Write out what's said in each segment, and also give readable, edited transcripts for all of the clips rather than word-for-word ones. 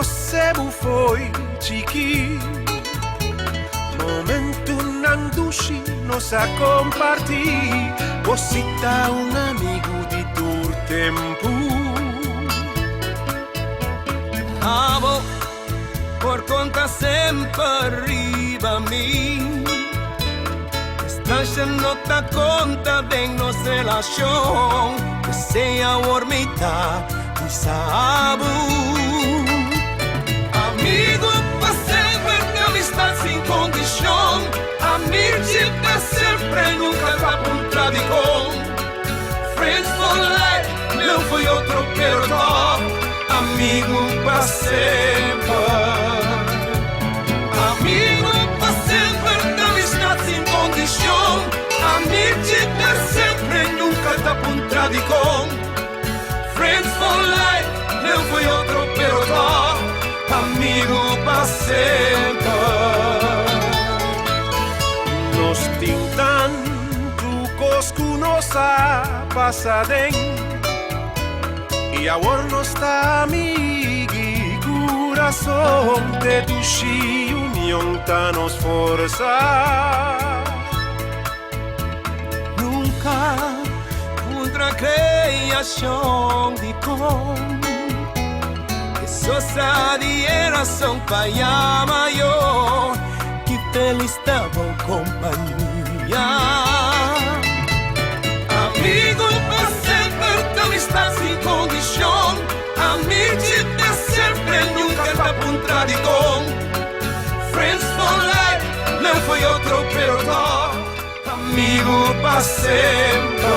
você foi chiqui. Momento nandushi nos a compartir. Você tá amigo de todo tempo. Amo por conta sempre arriba a mim. Esta nota conta de nos relação. Que seja hormita e sabu. Amigo para sempre, amistad sin condición. Amici para sempre, nunca va contradicción. Friends for life, não foi outro perdão. Amigo para sempre. Amigo para sempre, amistad sin condición. Amici para sempre, nunca va contradicción. Friends for life, não foi outro perdão. Amigo para sempre. Nos tintan tu cosco nos a pasadén. E agora nos está amigo e coração de tu união tá nos força. Nunca contra a criação de com. Sosa di razón para maior que feliz estava companhia. Amigo para sempre, amistad sin condición. Amici para sempre, nunca va contradicción. Friends for life, não foi outro perdão. Amigo para sempre.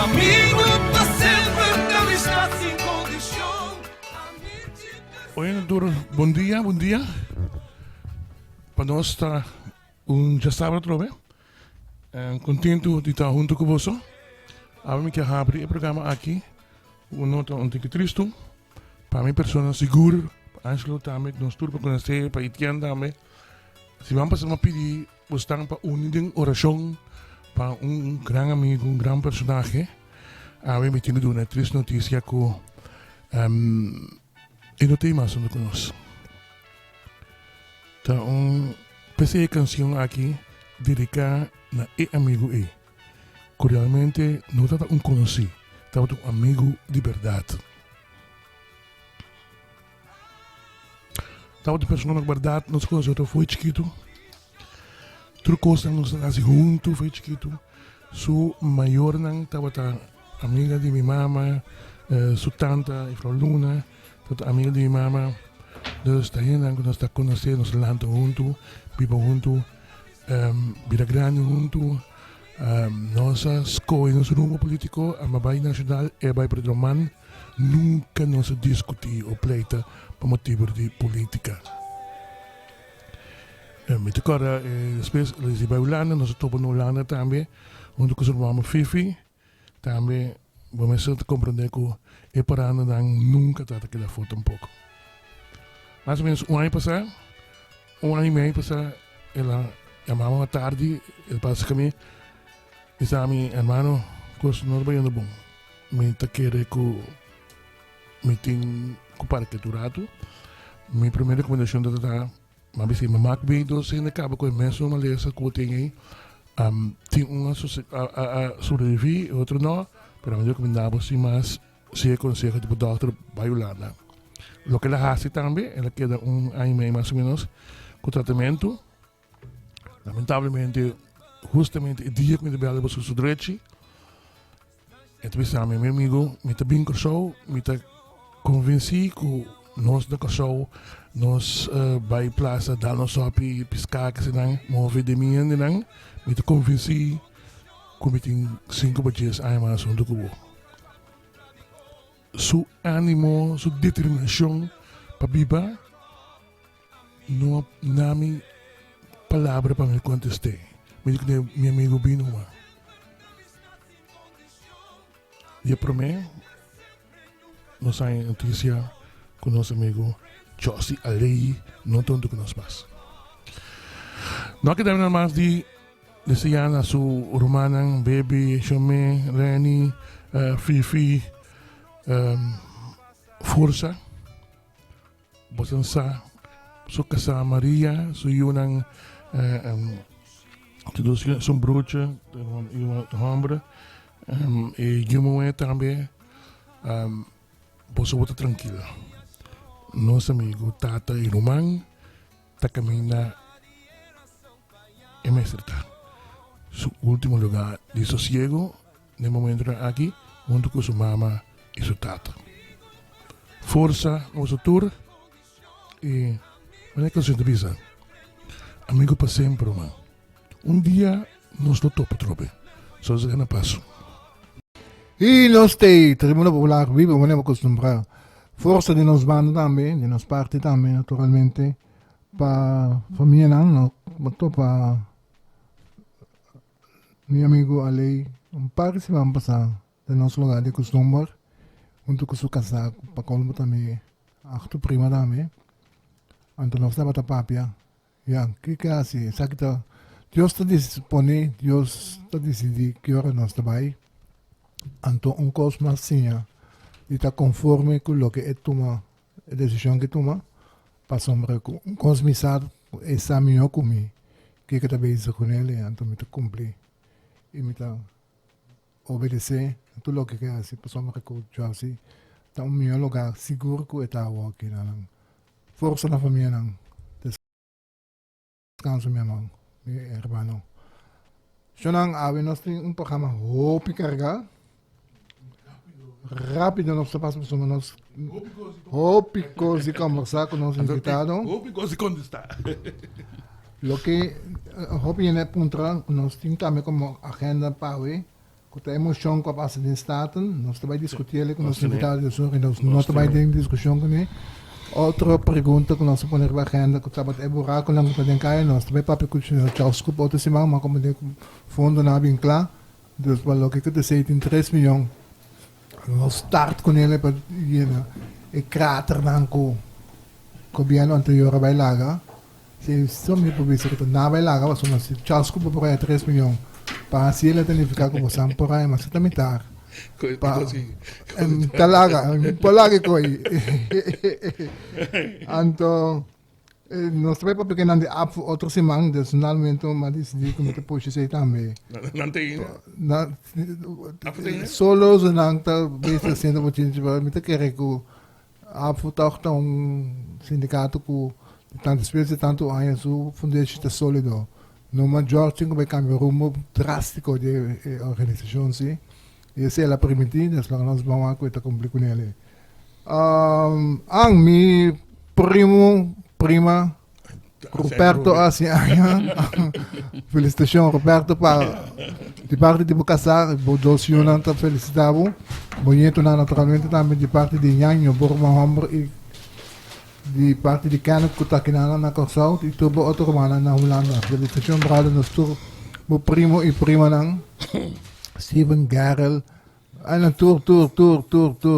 Amigo para sempre, amistad sin condición. Oi, doutor, bom dia. Para nós está já sábado, trove. Contento de estar junto com você. Agora que abrir o programa aqui, nota que triste. Para minha pessoa segura, Angelo também, nós tudo para conhecer, para Etienne também. Se vamos passar uma pedir, você está para unir oração para grande amigo, grande personagem. Agora me tenho uma triste notícia que e não tem mais onde conosco. Então, pensei a canção aqui dedicada a amigo e. Que realmente não estava conhecido, estava um amigo de verdade. Estava uma pessoa de verdade, nós conhecemos, foi chiquito. Tudo coisa nos nasce junto, foi chiquito. Sua maior não estava amiga de minha mama, sua tanta, Frau Luna. Tot amiga de minha mama, dus dahin nós está conhecer, nós lando junto, vivo junto, vida grande junto, nossa escolha, nosso rumo político, a Mabai Nacional é para o man, nunca nos discutir ou pleita por motivo de política. Met agora, depois, eles vão Holanda, nós estamos na Holanda também, junto com o irmão Fifi, também, vamos compreender que e parando nunca trata aquela foto um pouco. Mais ou menos um ano passado, um ano e meio passado, ela chamava à tarde, ele passa comigo, e disse a mim, irmão, coisa não vai indo bom. Me está querendo que me tem que parqueturado. Minha primeira recomendação é que mas se me maak bem, dus in de kamer kon mensen maar lezen que eu tenho tem uma sobreviver, outro não, pero eu recomendava sim, mas se aconselho tipo doutor Bayulana. Lo que ela faz também, ela queda ano e meio mais ou menos com tratamento. Lamentavelmente, justamente o dia que me bela para o direito, então pensava meu amigo, me está bem com me está convencido que nós da casal nós vai plaza dar nós só para piscar que se não move de mim ainda não me está convencido que me tem 5 dias aí mais um do que su ânimo, sua determinação para viver não nami palavra para me contestar me diz que meu amigo vino uma e para mim nós temos notícia com nosso amigo Josie Alei, não tanto que nós mais. Não queremos mais de desejar a sua romana, Baby, Chomé, Reni, Fifi, força bosansa, so casa Maria, so yun ang zo'n broodje, iemand hambre, e yumuwe tambe, boso wata tranquila. Nos amigo tata e rumang, takamina e mestrata. Su último lugar de sosiego, no momento aqui, junto com sua mama e sua tata. Força, nosso tour, e onde é que você avisa? Amigo para sempre, man. Dia nós não topo trobe. Só se ganha passo. E nós teremos a popular viva, mas não acostumbrar. Força de nós bandas também, de nós parte também, naturalmente, para família não, mas para meu amigo Ali, par se vamos passar de nosso lugar de costume, junto com seu casaco, para colmo também, a prima também, então nós estamos a papia, que é assim, sabe que Deus está disponível, Deus está decidindo que hora nós estamos, então cosmo assim, e está conforme com o que é toma, a decisão que toma, para sombra com cosmizado, essa minha comigo, que está bem com ele, então me cumprir. E me obedecer tudo o que é assim, para sombra com o assim, está meu lugar seguro que está aqui, não. Força na família, não. Descanso, meu irmão, meu irmão. So nang nós temos programa hopi carga. Rápido nós passamos por nós hopi cosi conversar com nosso invitado. Hopi cosi contestar. Lo que hopi é puntra, nós temos também como agenda para hoje. Com a emoção que passa em staten, nós também discutir com nosso invitado de sorte, nós também temos discussão com ele. Outra pergunta que nós podemos na agenda, que estava a buraco lang para denkai, nós também para perguntar Charles Coop outro semana, mas como de fundo na bem claro, dus para o que eu sei tem 3 milhões. Nós start com ele para e crater nan ko biano anterior a bailaga. Se só me publica que na bailaga, mas nós Charles Coop para 3 milhões. Para se ele identificar como samurai, mas também tá. Talaga, palagi ko Então, nós também para pequenar de app outro semana, personalmente, mas decidi que me te puxe sei também. Não tem. Solo se não está bem sendo muito gente, me te querer que app tá sindicato que tanto espécie tanto aí su fundação está sólido. No major tinha que cambiar rumo drástico de organização, sim. E essa é a primitiva, então nós vamos a cumprir com ele. Ang mi prima, Roberto Asiaya, felicitações Roberto para de parte de Bucassar, dos Yunanta felicitavo, bonito naturalmente também de parte de Nhanho, Burma Hombro e de parte de Kenneth Kutakinana na Corsau, e tubo outro romana na Holanda. Felicitações para nós todos, o primo e prima nang. Steven Garrel, tour,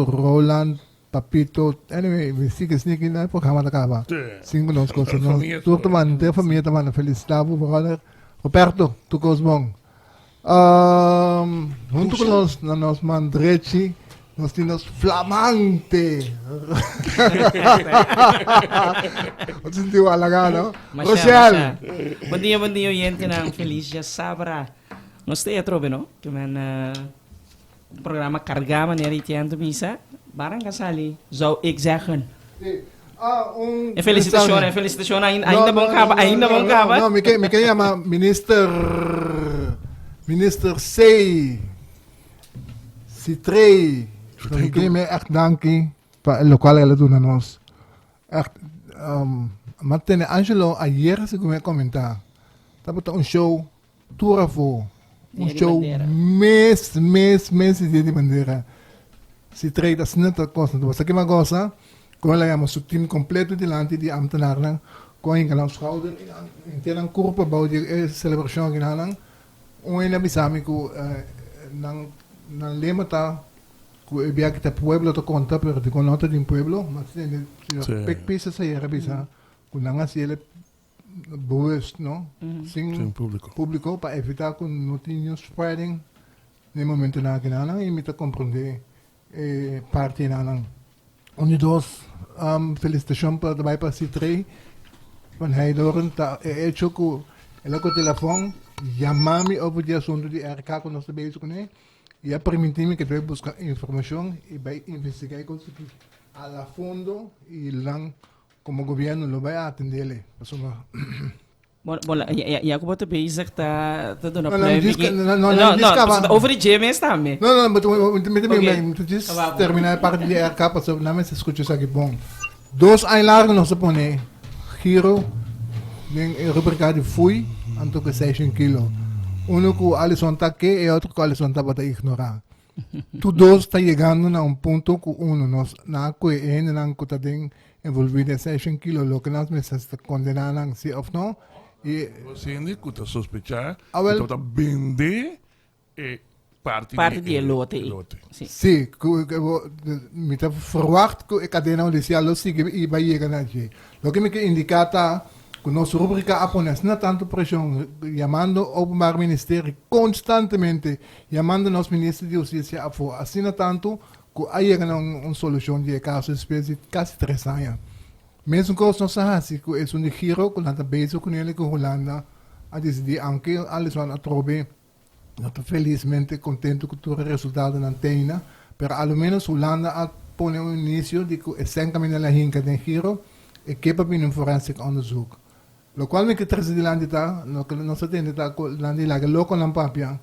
Roland, Papito, anyway, we siga sneaky na programa da Cava. Cinco nós gostamos, tour taman, de família taman, felicitavo, brother. Roberto, tu gosbong. Junto com nós, na nossa mandrechi, nós temos flamante. Você sentiu alagado? Rochelle. Bom dia, gente, ng Felicia Sabra. Nós temos trobe, no? Que programa Cargama neri tianto misa. Barang kasali, zou ik zeggen. Felicitações, ainda bom caba. Não, me chama Minister C. Citrei. Ik wil me echt danken para el local ela doen aan ons. Echt, Martine Angelo, ayer se me comentar. Tava um show, tour voor. Show mês de bandeira. Se trata de nada coisa, então você que uma coisa, com ela é um time completo delante de ambtenaren, com een schouder, in een corpo bouw die celebração que nalang, ela bisami ko nang lemata ko ibia kita pueblo to conta pero de con nota de un pueblo, mas pek pisa sa yera bisa, kun nga sila buwis, no? Sing público para evitar que não tenha spreading no momento na kinalang imita comprender parte na unidos felicitação para trabalhar para C3. Van Heidoren, tá hecho com ele com o telefone, chamar-me over de assunto de RK que nós estamos com ele, e permitir-me que eu buscar informação e vai investigar coisas que a fundo e lá como governo lo vai atender. Bom, ja, ako ba ito basic ta doon na Não, over the GMS também. Não, mas Okay. diz Acabava. terminar a parte de RK, para não me escutar isso aqui bom. Dois ailares nós põe giro em rubrica de fui, anto que 6 kilo. Um que Alisson está aqui e outro que Alisson está para ignorar. Tu dois está chegando a ponto que nós na coe não que está envolvido em 6 kilo, lo que nós me está condenando se ou não. E Você ainda escuta sospechar, well- então vender parte de lote. Sim. sim, me está verwacht que a cadeia judicial lo sigue e vai chegar aqui. Lo que me indica que nossa rubrica apones não tanto pressão, chamando o Openbaar Ministério constantemente, chamando nosso Ministro de Justiça a fora. Assim não tanto que aí chega uma solução de caso espécie quase 3 anos. Mesmo que nós assim, que é um giro que nós estamos com ele com Holanda, a decidir, aunque alles van a trobe, nós estamos felizmente contentes com o resultado na Teina, pero ao menos Holanda a põe um início de que é sem caminho na hinca de giro e que para um forensic onderzoek. Lo qual me que trazer de lá está, no que nós temos está lá de lá que loco na papia,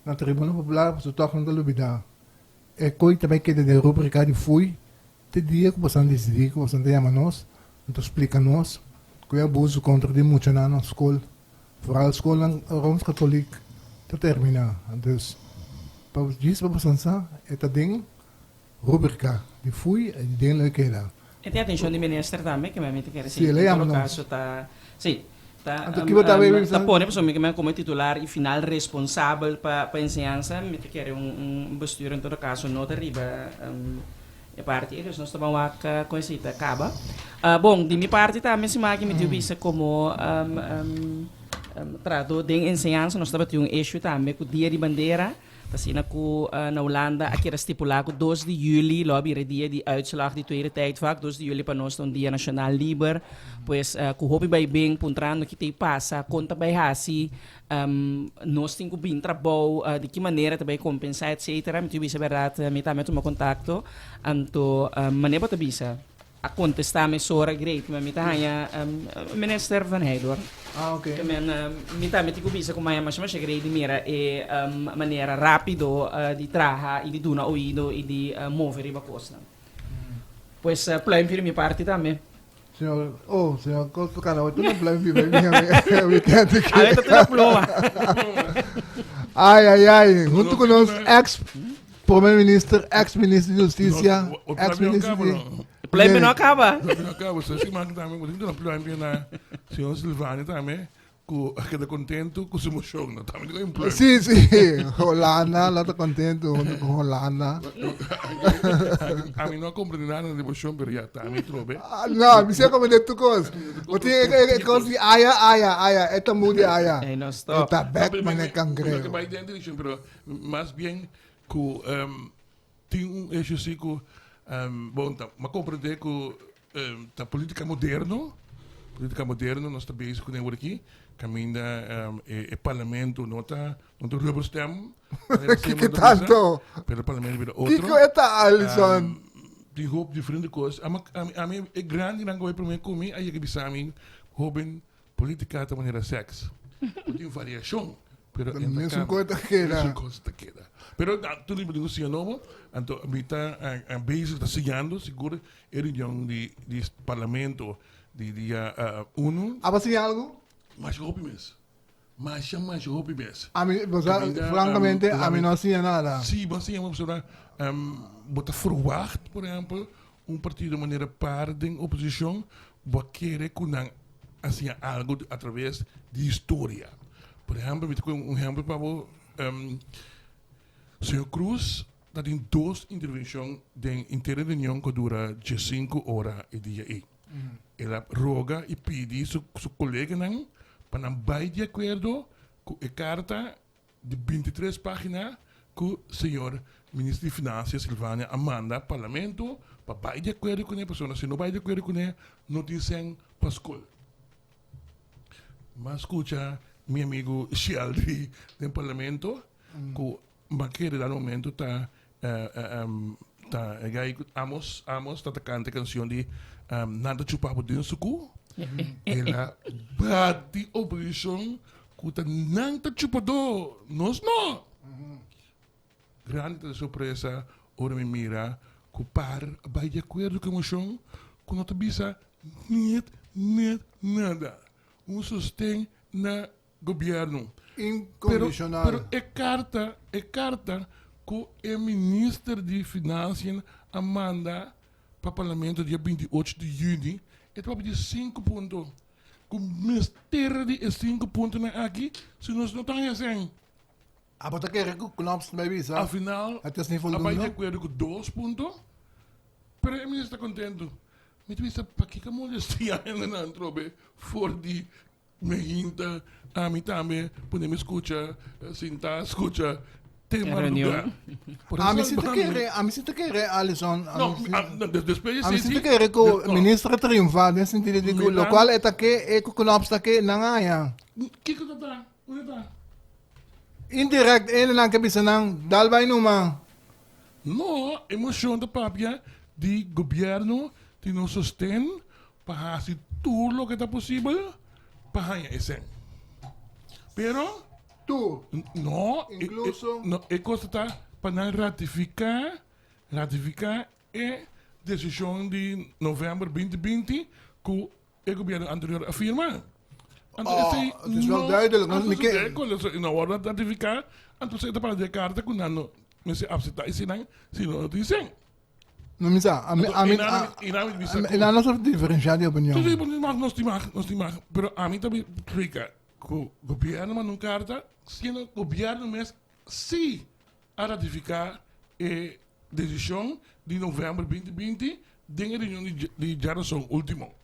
na Tribuna Popular, se toca na lubida. E coi também que de rubrica de fui, te dia que você decidir, que você chama nós, então explica-nos que o abuso contra de muitos na escola, vooral a escola Rooms-Katholiek, te terminar. Dus, para disso, para você, é ding, rubrica de fui, e de ding leuke. E tem atenção do ministro também, que me quer Sim, dizer, ele no ama caso tá, sim, tá, Então, que você tá vendo, tá pondo pessoa que como titular e final responsável para ensinança, me quer bestuur em todo caso não arriba a parte, eles nós estamos a conhecida acaba. Bom, de minha parte também se mais que me tive isso como trato de ensinança, nós estamos tendo issue também com o dia de bandeira. Assim, na Holanda, aqui era stipulado 2 de juli, lobby era dia de uitslag, die tweede tijdvak, 2 de juli para nós um dia nacional liber, pois com o hobby by bem, puntrando que te passa, conta by hasi, nós temos que bem trabalho, de que maneira também compensar, etc. Me tive isso verdade, me também tomou contato, anto maneira para bisa. A contestar me sora great, mas me tahanha minister Van Heidoren. Ah, ok. Mi também te bisa com mais mas great de mira e maneira rápido de traha e de duna ouído e de mover e bacosta. Pois plan para minha parte também. Senhor, quanto canal, tu não blame me, me quer A ver, tu na pluma. Ai, junto com nós, ex-primeiro-ministro, ex-ministro de Justiça, ex-ministro de... Plan não acaba. Acaba, se assim, mas também, mas então plano na senhor Silvani também, que queda contento com sua moção, não também tem plano. Sim, Holanda, lá está contente junto com Holanda. A mim não compreendo nada de moção, mas já está, me trobe. Não, me sei como é tu coisa. Você é coisa de aia, esta muda aia. Ei, não stop. Esta Batman é cangrejo. Mas pero mais bem que tem eixo assim que bom, mas compreender que a política moderna, nós estamos bezig com ele aqui, caminha o parlamento não está rubber stem, Que tanto? pero o parlamento vira Que outro. coisa, Alisson? Die hoop diferente coisas. A mim é grande não vai para mim comigo, aí que bisa mim hoben política de maneira sexo. Tem variação. Pero Mesmo coisa que mesmo coisa que queda. Pero tu lembra de você não? Então a mim está bezig, está seguindo, seguro, a reunião de parlamento de dia 1. Ah, você tem algo? Mas hope mesmo. Mais hope mesmo. A mim, francamente, a mim não tinha nada. Sim, você é uma pessoa bota verwacht, por exemplo, partido de maneira par de oposição, vai querer que não assim algo através de história. Por exemplo, exemplo para o Sr. Cruz tem 2 intervenções de inteira reunião que dura 5 horas e dia aí. Ela roga e pede seu colega para não vai de acordo com a carta de 23 páginas com o senhor ministro de Finanças, Silvânia Amanda, parlamento, para vai de acordo com ele, pessoa, se não vai de acordo com ele, não tem sem pascol. Mas escuta, meu amigo Sheldry, do parlamento, que naquele momento está Amos está tocando a canção de Nada Chupado de um Sucu. Ela bate a oposição que está nada chupado. Nós não. Grande surpresa, ora me mira, que par vai de acordo com a moção, que não te bisa nada. Sustém na governo. Incondicional. Pero é carta que o ministro de Finanças Amanda para o parlamento dia 28 de junho. E vai pedir 5 pontos. Com o ministério de 5 pontos aqui, se nós não estamos assim. Apa tak kira ko knops may bisa? Afinal, At least ni a full vai de no? acordo com 2 pontos. Pero o ministro está contento. Me diz, para que a molestia ainda não trobe for de mehinta, a mim também, podemos escutar, sentar, escutar, tema do lugar. Ami sinta kere Alison. Não, depois Ami sinta kere ko ministro triunfa, nesse sentido de que local etake e ko knops take nangaya. Que está? Onde está? Indirect ele lang kabisa nang dalbay numa. No, emoção da papia de governo que nos sustém para fazer tudo o que está possível para esse. Pero Tu. no, Incluso. no, é coisa está para ratificar a decisão de novembro 2020 que o governo anterior afirma. Het is wel duidelijk. Want Na hora de ratificar, então você está para de carta que não se aceitar isso não, se não dizem. No misa. Ina no soort differentiatie op een Sim, jong. nós temos, pero a mim também fica que o governo manda carta, se o governo mesmo se a ratificar a decisão de novembro 2020, de a reunião de geração último.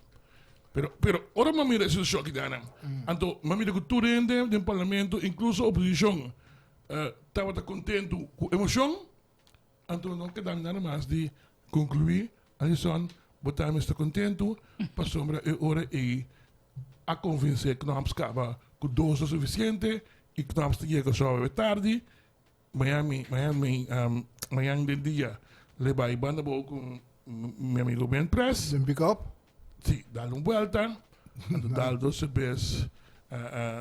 Pero ora mamira esse choque dana. Então, mamira que tudo rende do parlamento, incluso a oposição, estava contente com a emoção. Então, não queda nada mais de concluir. Alison, botamos está contente, para sombra e ora e a convencer que nós acaba com dose suficiente e que nós chega só tarde. Miami del dia, leva a banda com meu amigo Ben Press. Een pick-up. Sim, dá uma volta, dá dois pés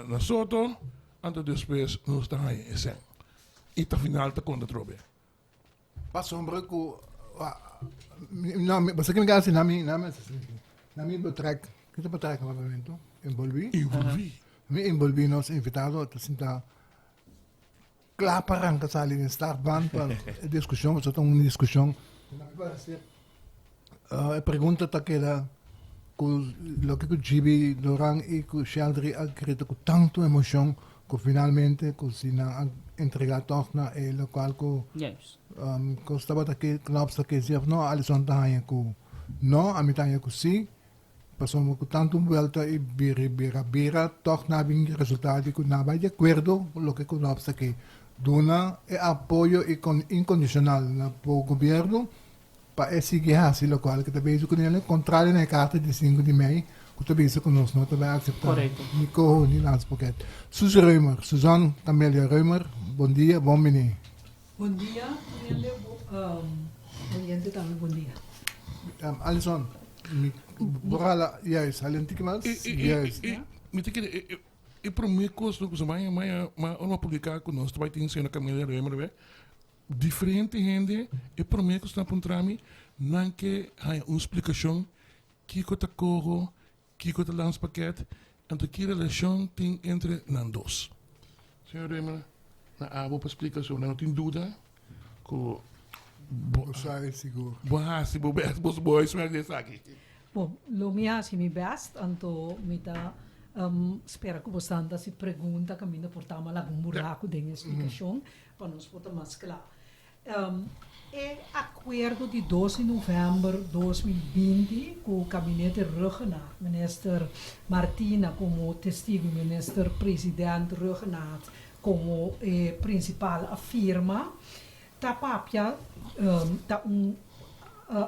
na Soto, depois nós estamos aí, assim. E no final está contra trobe. Pas sombra ko. Basta kami kasi namin betrek. Kita betrek ang momento. Involvi. Mi involvi nos invitado. Tapos sinta klaparang kasali ng Starban para diskusyon. Basta itong diskusyon. Pregunta takela kung lo que GB dorang e ku Sheldry agkrito ko tanto emosyon ko finalmente ko sina entregato na e local ko Yes. ko stava take knops take siya no Alison tayo ko no amitaya ko si pasamos ko tanto vuelta e bira toch na bing resultado ko na ba de acuerdo lo que knops take dona e apoyo e incondicional na po governo para seguir assim local que também isso que ele contrário na carta de 5 de maio que também isso conosco não também aceitar Correto. Nico ni Lance Pocket Suzy Reumer Suzanne Camelia Reumer bom dia bom menino Bom dia, Oriente também, bom dia. Alison borala yes alenti que mais yes Me te quer e para mim coisa que mais uma publicar conosco vai ter na Camila Remer diferente gente e para mim que está apontando não que há uma explicação que está corro que está lança paquete então que relação tem entre nós dois. Senhor Remer na abo para explicação não tem dúvida que sai seguro boa se bos boys mas desse aqui. Bom, lo mia si mi best, anto mi da spera que bastante se pergunta que ainda portava lá um buraco de explicação para nos botar mais claro. É acordo de 12 de novembro de 2020 com o gabinete Ruggenaat, minister Martina como testigo, minister presidente Ruggenaat como principal afirma, ta papia ta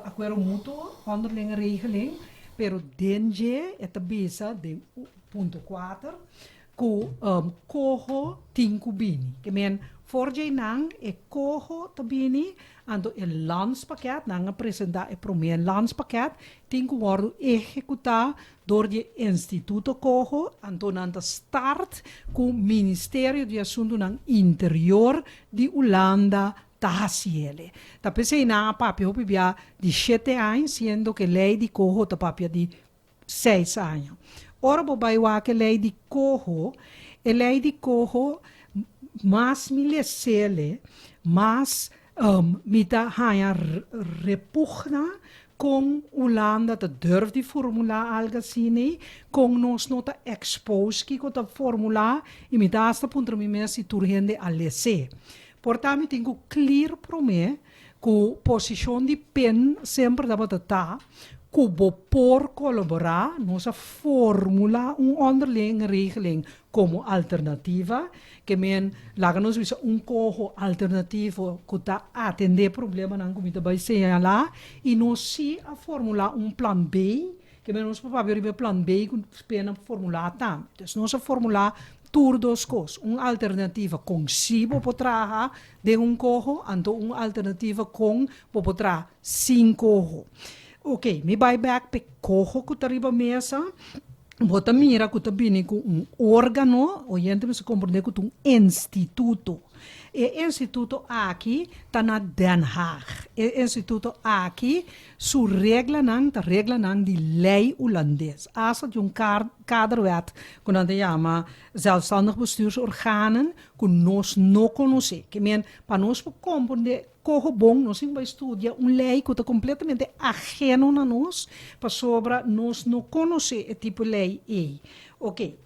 acuerdo mutuo, onderlinge regeling, pero denje é bisa de ponto 4, ku koho tinku bini. Que men forje nang koho tabini, ando landspakket, nang apresenta promen landspakket, tinku worden executa door de Instituto Koho, ando nanta start ku Ministerio de Assunto nang Interior di Holanda tahasiele. Tapi sei na papia hopi bia di 7 anos, sendo que lei di Koho ta papia di 6 anos. Ora bobai wa que lei di Koho, e lei di Koho mas milesele, mas mita haya repugna com Holanda te durf die formula alga sine, com nos nota expose ki ko ta formula, e mi dasta puntra mi mesi turgende alese. Portanto, tenho clear para mim que a posição de PEN sempre dá para estar, que o por colaborar, nossa fórmula, onderlinge regeling como alternativa, que men laga nos visa cojo alternativo que está atender problema na comida vai ser lá, e nós se a fórmula plan B, que men nos papá ver plan B com pena formular tam. Então, nossa fórmula tur dos cos, alternativa com sibo potraha de cojo, anto alternativa com popotra sin cojo. Ok, me vai back pe cojo que tá riba mesa, bota mira que tá bini com órgano, o gente me se compreende com instituto. E instituto aqui tá na Den Haag. E instituto aqui su regla nang de lei holandês. Asa de kaderwet, que nós chama zelfstandig bestuursorganen, que nós não conhecemos. Que men, para nós compreender corro bom, nós vamos estudar lei que está completamente ajeno a nós, para sobre nós não conhecer esse tipo de lei. Ok.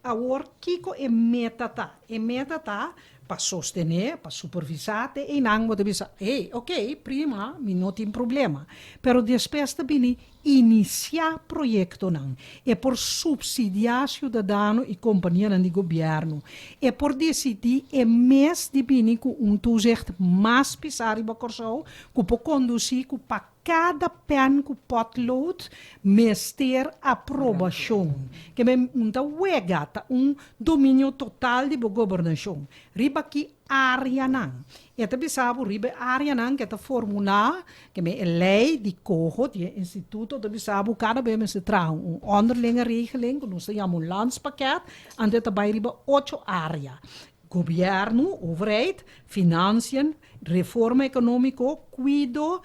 Agora, Kiko é metata. É metata para sostener, para supervisar, e não pode dizer, ok, prima, não tem problema. Pero depois também iniciar projeto não. É por subsidiar cidadão e companhia de governo. É por decidir mês de bini com toezicht mais pisar e bacorsou, que pode conduzir para cada pen que potlood ter aprovação. Que é domínio total de governação. Riba aqui área não. E também sabe, riba área não, que é a fórmula, que é a lei de Koho, de instituto, também sabe, cada vez se traz onderlinge regeling, que nós chamamos landspakket, en dit daarbij riba 8 áreas. Governo, overheid, financiën, reforma econômico, cuido,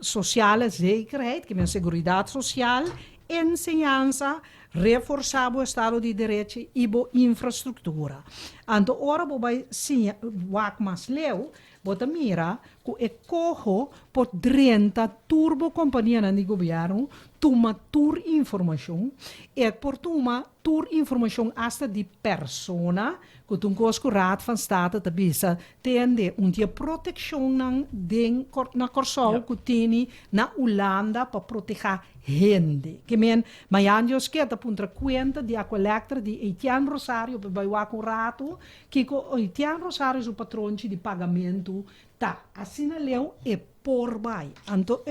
sociale zekerheid, que é seguridade social, enseñanza, reforçar o Estado de Direito e a infraestrutura. Então, ora, vai sim, o mais leu, bota mira, que é corro por 30 turbo companhia de governo, toma tur informação, e por toma tur informação hasta de persona, que tu cosco raad van state te bisa, tende dia proteção na corsol que tem na Holanda para proteger gente. Que men, mayanjos que ta puntra cuenta de a collector de Etienne Rosario, para baiwa com rato, que Etienne Rosario é o patrão de pagamento, tá, assim leu e por bai. Anto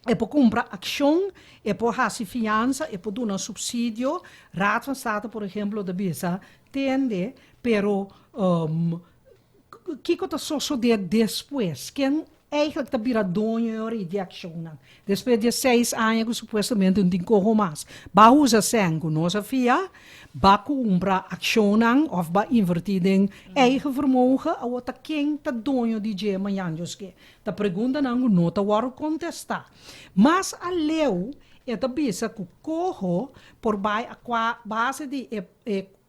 e por comprar ação, e por fazer fiança, e por dar um subsídio. Raad van State, por exemplo, de bisa, tende, pero que está suceder depois? Quem eigenlijk está vira dono de ação? Depois de 6 anos, que supostamente não tem como mais. Ba usa sengo, nossa filha, ba comprar ação, of ba invertir em eigen vermogen, ou tá quem está dono de je manhãs que. Ta pergunta não tá waro contestar. Mas a leu é da bisa que corro por base de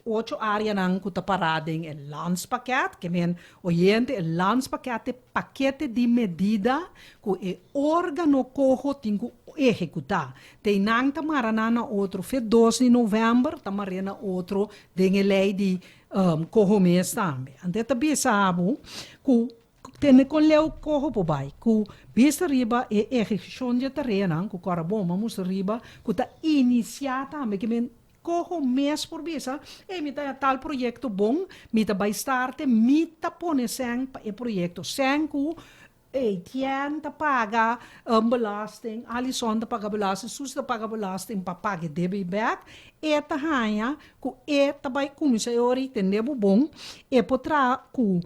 8 áreas que está parada em landspakket, que men oyente landspakket é paquete de medida que o órgão corro tem que executar. Tem não tamarana outro, fe 12 de novembro, tamarana outro, tem a lei de corro mês também. Ante também sabe que tem com leu corro por bai, que vista riba é execução de terreno, que cara bom, mas riba que está iniciada também, que men cojo mês por mês, mita tal projeto bom, mita vai starte, mita pone sen pa e projeto, sen ku Tien te paga belasting, Alison te paga belasting, Sus te paga belasting, papa que debe back, eta hanya, ku eta by comissariori ten nebo bom, potra ku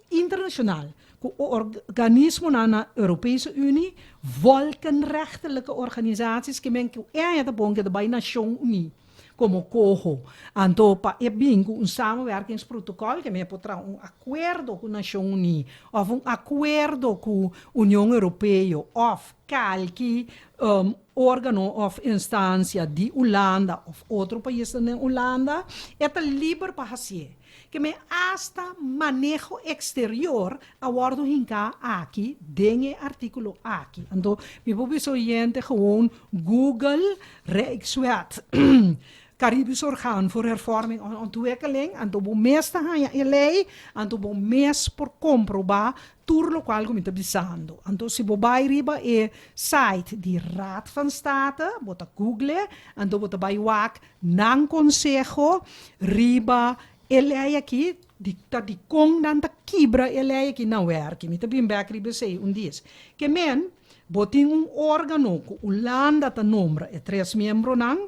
internationaal, ku organismo na Europese Unie, volkenrechtelijke organisaties, que men ku te bom que de by Nation Unie. Como COHO. Então, para um samenwerkingsprotocol, que me potrá acordo com a Nação Unida, ou acordo com a União Europeia, ou qualquer órgão ou instância de Holanda, ou outro país da Holanda, é livre para fazer. Que me hasta manejo exterior a worden hinka aqui, dengue artículo aqui. Então, me publico gente gewoon Google Rijkswet. Caribisch Orgaan voor Hervorming en Ontwikkeling, en to mes ta hanya elei, en to mes por comprobar tur lo qual come bisando. En to si bobai riba e site di Raad van State, bota Google, en to bota bai wak nan consejo riba elei aqui di kong dan ta kibra elei aqui na werk. Mi ta bim back riba sei dies. Que men botin órgano ku Holanda ta nombra e 3 membro nan.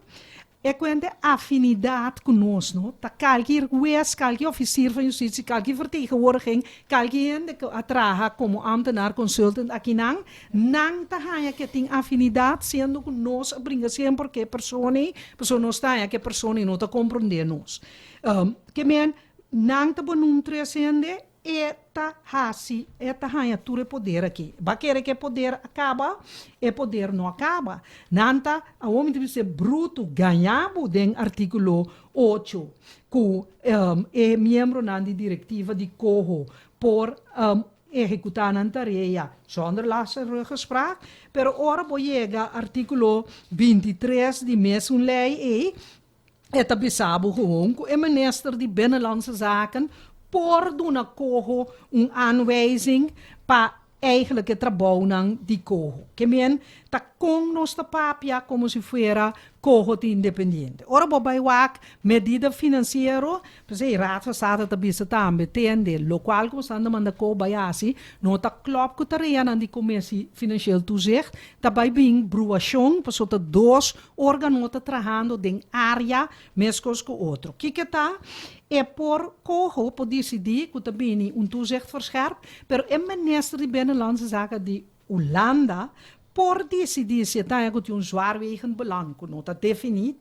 É quando a afinidade conosco, tá qualquer juiz, qualquer oficier van justitie, qualquer vertegenwoordiging, qualquer que atraja como ambtenaar, consultant aqui não tá hanya que tem afinidade, sendo que nós brinca sempre que pessoa não está que pessoa não tá compreender nós. Que men não tá bom trazendo eta hanya ture poder aqui. Ba querer que poder acaba, poder não acaba. Nanta, a homem deve ser bruto, ganhabo den artículo 8, que membro de diretiva de COHO, por executar a tarefa, zonder lastige gespraak. Pero ora chega artículo 23 de mesma lei eta bisabo gewoon, que o minister de Binnenlandse Zaken por doen COHO aanwijzing para eigenlijk het trabalho de COHO. Que men ta com nossa papia como se fuera COHO te independiente. Ora bobai wak medida financiero, pues Raad van State ta bisa tambe tende lokaal como stande manda ko bayasi, no ta klop ko tareia na di commissie financieel toezicht, ta bai bing bruação, pues ta dos órgãos ta trabajando den área mescos com outro. Kiketa por COHO por decidir que também toezicht verscherpt, pero o minister de Binnenlandse Zaken de Holanda por decidir se tem zwaarwegend belang, nota definir,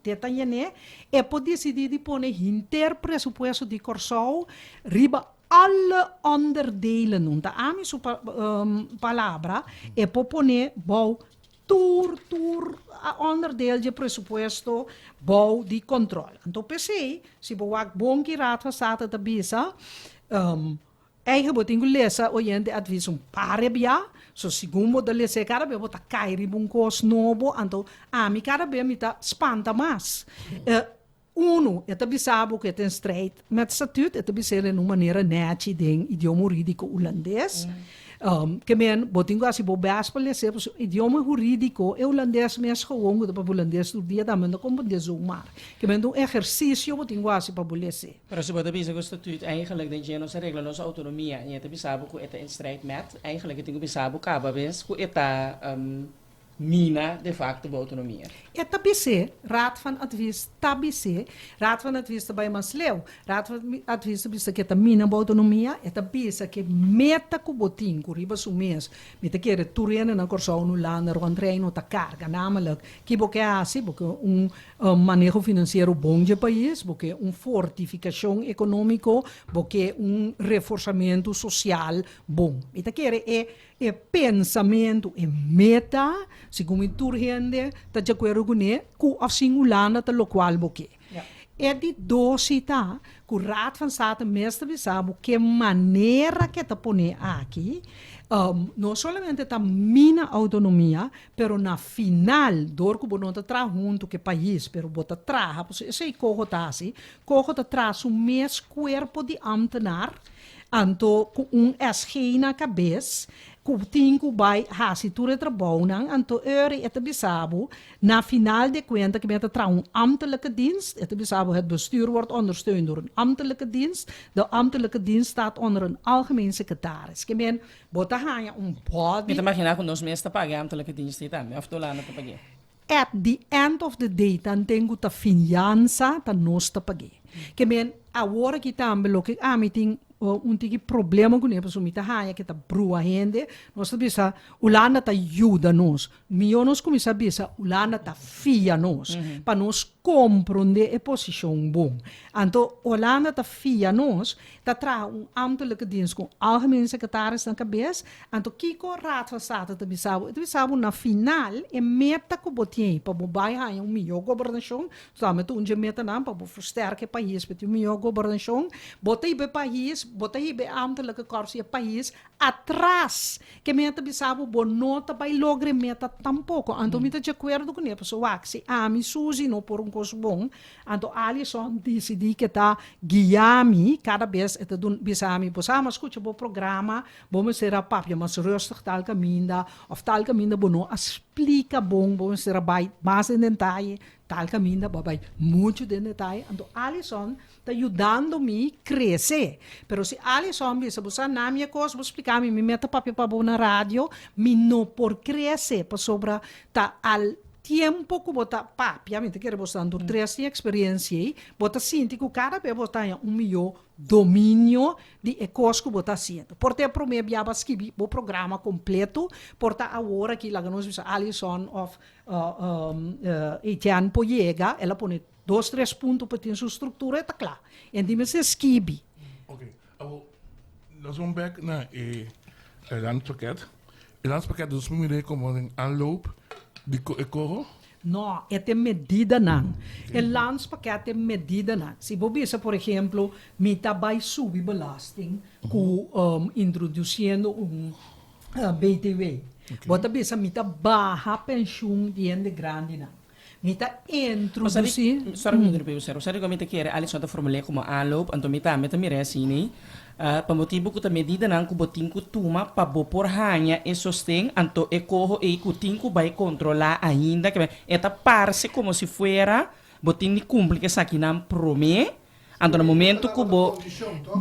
por decidir de poner interpresupuesto de Corsau riba alle onderdelen, nota ami su palavra, por poner bouw onderdeel de presupuesto bouw die controle. Então, pensei, se boak bom que Raad van State da bisa, eigen botingo lesa oriente advies parebia, so segundo da lesa cara be bota kairi bunkos nobo, então ami cara be mita spanta mas. Uno, é bisabo que tem strijd met statuut, é bisere numa maneira neti den idioma jurídico holandês. Que men botingo asi bobas para lezer o idioma jurídico holandês mes gewoon do para holandês do dia da manda como de zoomar que men um exercício botingo asi para lezer. Maar als je wat bezig statuut eigenlijk denk je onze regelen onze autonomie en je te bisabo ku eta in strijd met eigenlijk het bisabo kaba bes ku eta mina de facto autonomie. Eta BC, Raad van Advies, tabc, Raad van Advies bij Masleu, Raad van Advies bisa que mina autonomia, eta bisa que meta ku botin ku riba su mes, meta que returene na Corsau no Holanda rondreino ta carga, namelijk que boque asi, boque manejo financeiro bom de país, boque fortificação econômico, boque reforçamento social bom. Meta que pensamento meta, segundo turgende, ta de acordo com a singulana ta local boque. Die dosita, que o Raad van State mestre sabe que maneira que ta pone aqui, não somente ta mina autonomia, pero na final, dor que bonota tra junto que país, pero bota traha, sei cojo ta traz o mes corpo de ambtenaar, anto com SG na cabeça, Coutinho bij Hasiture Trabouwang en to eure het bisabo na final de cuenta que met een ambtelijke dienst. Het bisabo het bestuur wordt ondersteund door een ambtelijke dienst. De ambtelijke dienst staat onder een algemeen secretaris. Que men bota hanya body. Met imaginar que nós mesmos pagamos ambtelijke diensten também, of tolana te pagar. At the end of the day, tan tengo ta finanza ta nos ta paghe. Que men agora que também lo que meeting tiki problema com ele, so mita haya que ta brua hende, nós bisa ulana ta ajuda nos. Mionos começa bisa ulana ta fia nos, para nos compreender a posição bom. Então, ulana ta fia nos, ta tra ambtelijke dienst com algemeen secretaris na cabeça, então kiko raad van state te bisabo na final e meta ko botien pa bobai haya melhor governação, sabe tu onde meta na pa versterken país met melhor governação, botei be país bota aí ambtelijke corsia país atrás que meta bisabo bonota by logre meta tampouco anto mita de acordo com ele pessoa que se ami Suzy no por coisa bom anto Alisson decidi que tá guiami cada vez et doen bisami posama escuta bo programa vamos ser a papia mas rustig tal caminda of tal caminda bono explica bom vamos ser by mais em detalhe tal caminda babai muito de detalhe então Alisson está ajudando-me a crescer pero se Alisson bisa buscar na minha coisa vou explicar me meta papel para na rádio me não por crescer para sobra tá al tempo que bota papia me te quero bostando 3 experiência bota sinto que cada vez bota melhor domínio de coisa que bota sendo porte a primeira biaba skibi o programa completo porta agora que lá nós bisa Alisson of Etienne Poyega ela põe 2-3 pontos para ter sua estrutura está claro e die mensen skibi Oké, nós vamos back naar het landspakket. Het landspakket is meer como een aanloop die corro. No, é medida não. O landspakket é medida não. Se você, por exemplo, mita vai subir belasting, introduzindo BTW. Bota bisa mita barra pensão de grande não. Mita introduzir. Sorry, como te quer, Alisson te formulei como aanloop, então mita mira assim, para motivo que a medida não que botin que toma para por hanya e sostém, então e corro e cutinco vai controlar ainda que eta parece como se fuera botin de cumprir que aqui não promete. Então, no momento que bo...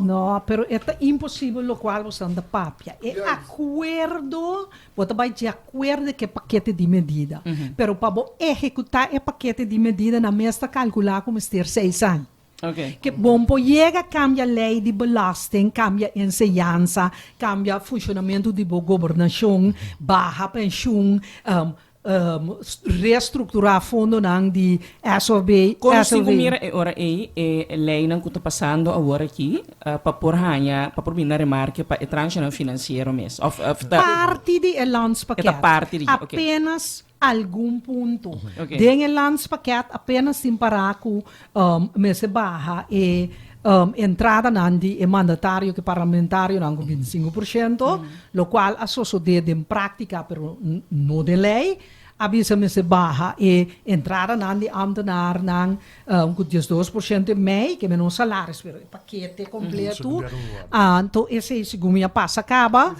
No, pero é impossível lo qual você anda papia. É acordo, você vai de acordo que paquete de medida. Pero para executar o paquete de medida, na mesa calcular como ter 6 anos. Okay. Que bom chega cambia a lei de belasting, cambia ensinança, cambia funcionamento de governação, barra pensão, reestruturar fundo nang di SOB. Como se mira ora lei não que está passando agora aqui para por hanya para por mina remarque para o transnacional financeiro mesmo. Parte de landspakket. Parte de apenas algum ponto. Den el landspakket apenas simparaku mese barra e entrada nandi e mandatário que parlamentário nango 25%, lo qual associo de prática pero no de lei. Abisa me se barra e entrada nandi ambtenaar nang 12% mei que menos salários pero paquete completo. Então esse segumia passa acaba.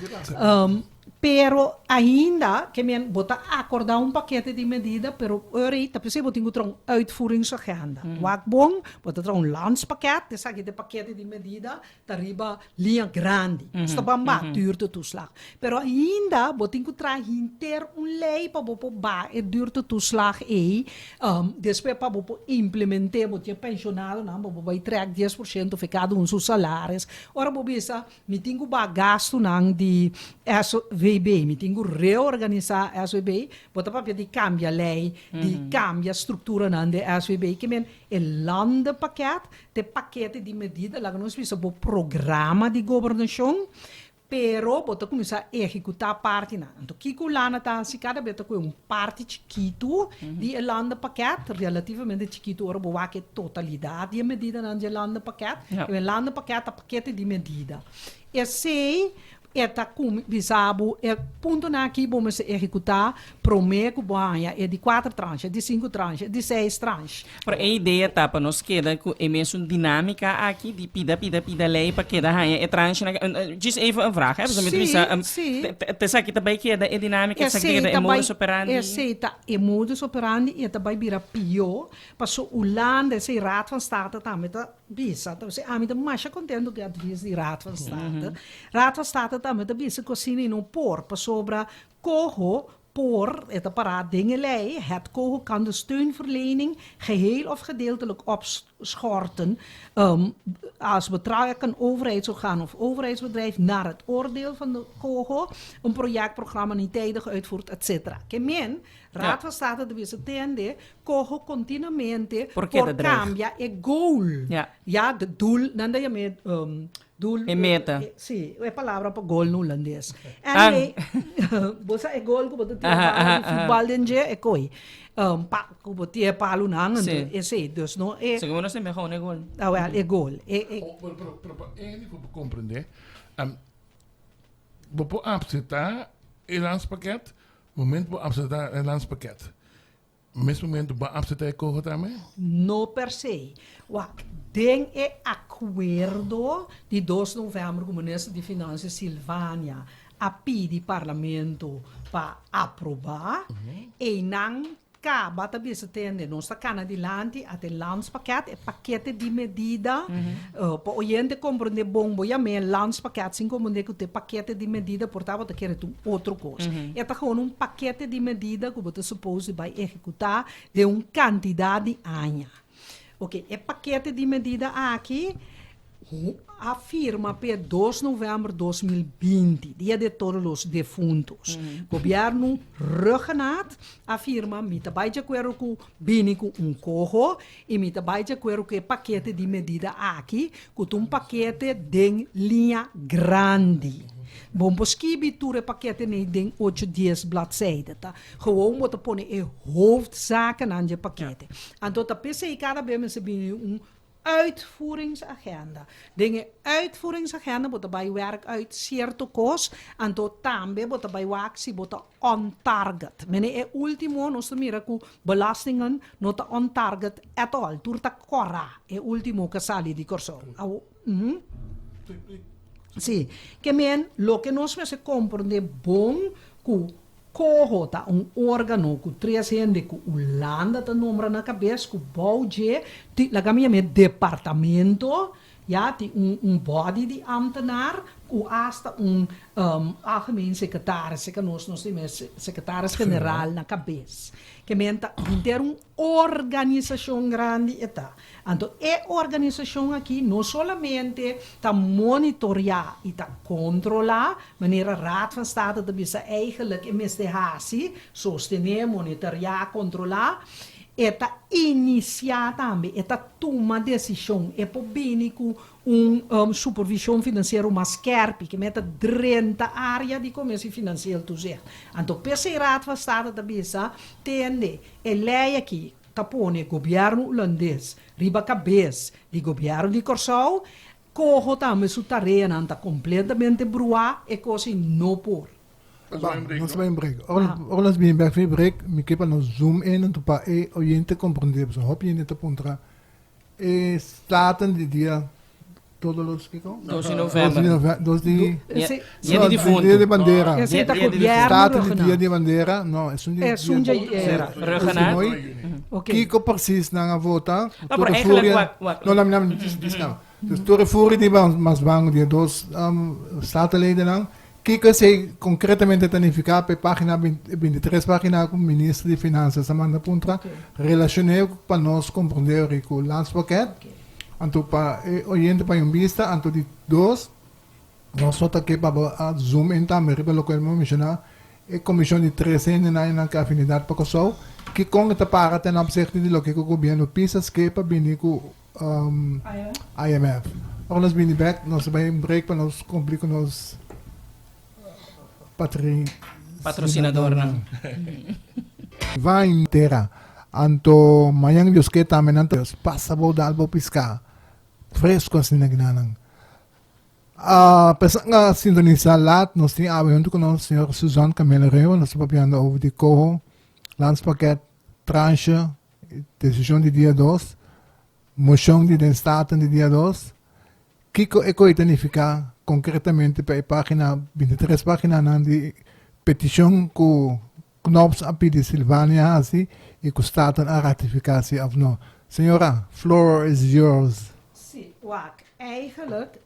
Pero ainda que men bota acordar paquete de medida, pero eurita precisa botar uitvoeringsagenda. Wat bom, bota landspakket, dus de paquete de medida, tariba linha grande. Sta bamba duurte toeslag. Pero ainda botar inter lei para bopo ba e duurte toeslag depois para bopo implementar, botar pensionado, não, bopo vai track 10% de cada seus salários. Ora bobisa, me tenho gasto nang de SVB, mi tengo reorganizar SVB, bota papel di cambia lei, di cambia struttura nande SVB, que men el landenpakket, de paquete de medida, lá nós visa bo programa de governação, pero bota começar a executar parte na. Então, Kiko Lana tá se cada vez com parte chiquito de landenpakket, relativamente chiquito, ora boa que totalidade de medida na landenpakket, o landenpakket é paquete de medida. E sei eta cum bisabu e punto na aqui vamos se executar prometo banha é de 4 tranches, de 5 tranches, de 6 tranches. Para a ideia tá para nós queda que é mesmo dinâmica aqui de pida lei para queda raia é tranche diz even een vraag hè dus Sim. te sa kita bai queda é dinâmica essa queda é modus operandi É modus operandi e também vira pior passou o land esse raad van state também tá bisa então se a mim tá mais contento que advies die raad van state raad van state também tá bisa cocina e não por sobra coho voor het apparaat dingenlei. Het KOGO kan de steunverlening geheel of gedeeltelijk opschorten als betrokken overheidsorgaan of overheidsbedrijf naar het oordeel van de KOGO een projectprogramma niet tijdig uitvoert, etc. Kemen, Raad van State de Wisseltende, KOGO continuamente por cambia e goal. Ja, de doel, dan dat je met doel. E meta. Sim, é palavra para gol no holandês. Anyway, você é gol que você tem futebol dentro é coi. Que você é palo nang, esse, dus no é. Segundo nós temos é gol. Ah, well, é gol. Eigenlijk voor compreender. We po abzeta el landspakket. Moment po abzeta el landspakket. Mes momento ba abzeta e kogo também? No per se. Tem acordo de 2 de novembro com o ministro de Finanças Silvânia a pedir parlamento para aprovar e não acaba também se tende nossa cana de lante até landspakket e paquete de medida para o gente compreender bom boia me landspakket sem compreender que o paquete de medida portava te querer outra coisa é tá com paquete de medida que você supõe vai executar de quantidade de anos. Ok, é paquete de medida aqui afirma para 2 de novembro de 2020, dia de todos os defuntos. Governo regional afirma que vai de acordo com bínico KOGO e me vai de acordo com o paquete de medida aqui, com paquete de linha grande. Bom, posquibi toere pakketten in ding 8-10 bladzijden. Gewoon moeten ponen in hoofdzaken aan je pakketten. En tot de PC cada bij ze binnen uitvoeringsagenda. Dingen uitvoeringsagenda moeten bij werk uit certo kost en tot tambe moeten bij actie moeten on target. Mene e ultimo nos mira ku belastingen nota on target at all. Turta corra e ultimo que sali di corso. Sì, che men lo che nos se comprende bon ku KOGO ta un organo ku 300 ku ulanda ta nombra na cabeça ku bauje ti la gamia me departamento ja ti un body di ambtenaar ku hasta algemeen secretaris que nos secretaris general na cabeça que menta ter organização grande eta então organização aqui não solamente ta monitorear e ta controlar wanneer een raad van state dat is eigenlijk investigatie sostener monitorear controlar eta iniciar também, eta toma decisão, é por bem com supervisão financeira mais scherp, que meta 30 área de comércio financeiro toezicht. Então, PC Raad van State da Bisa, tende, lei aqui, tapone, governo holandês, riba cabeça, de governo de Corsau, KOGO também sua tarefa, anda completamente brua, e coisa não por. Nós vamos break. Orlas bem back vem break. Me que para nós zoom in en para o gente compreender so hop gente pontra e starten de dia todos os que com 2 de novembro 2 de dia de fundo dia de bandeira starten de dia de de bandeira não é dia regional Kiko precies na nga vota maar eigenlijk no nam dus door de voering die mas bang die dos statenleden lang Kiko se concretamente tanificar pe página 23 página com ministro de finanças Amanda Puntra relacionado para nós compreender o landspakket anto para oriente para um vista anto de dos nós só tá aqui para zoom in também riba lo que eu mencionar e comissão de 300 na afinidade para Kosovo que com esta para ten opzichte de lo que o governo pisa skepa bini com IMF. Alles bini back nós vai break para nós cumprir com nós patrocinador não vai inteira anto mayang Dios que também anto passa bo dalbo pisca fresco assim na ginanang Pensar nga sintonizar lahat, nós temos junto com o senhor Suzanne Camelo Reu, nós estamos falando over de COHO, landspakket, tranche, decisão de dia 2, moção de den Staten de dia 2, Kiko Eko identificar concretamente para a página, 23 páginas de petição que knops api de Silvania assim, e que Staten a ratificatie of no. Senhora, floor is yours. Sim, waak. Eigenlijk,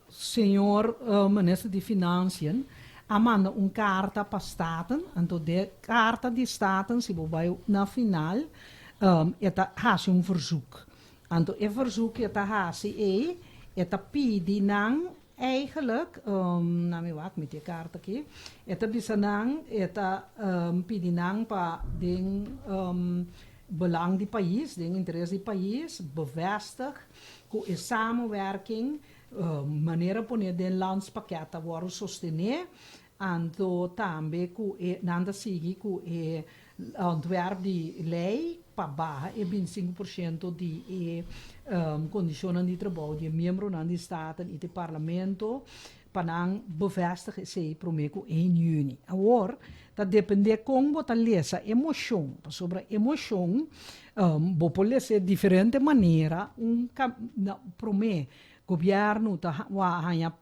senhor minister de Financiën, amanda carta para Staten, en de carta de Staten, se vai na final, eta hasi verzoek. En to verzoek eta hasi eta pidi nang eigenlijk, nami wak met die kaart aqui, eta bisa nang, eta pidi nang pa ding belang die país, ding interesse die país, bevestig, ku is samenwerking, maniera poner den landspakket worden sostener, en to tambe ku nanda sigi ku ontwerp die lei pa baja e 25% di conditionen di trabalho di membro nan di staten e di parlamento panang bevestigen se promeco 1 juni. Agora, dat depende com bota lesa emoção, sobre emoção, bo lesa differente maneira prome governo ta wa hanya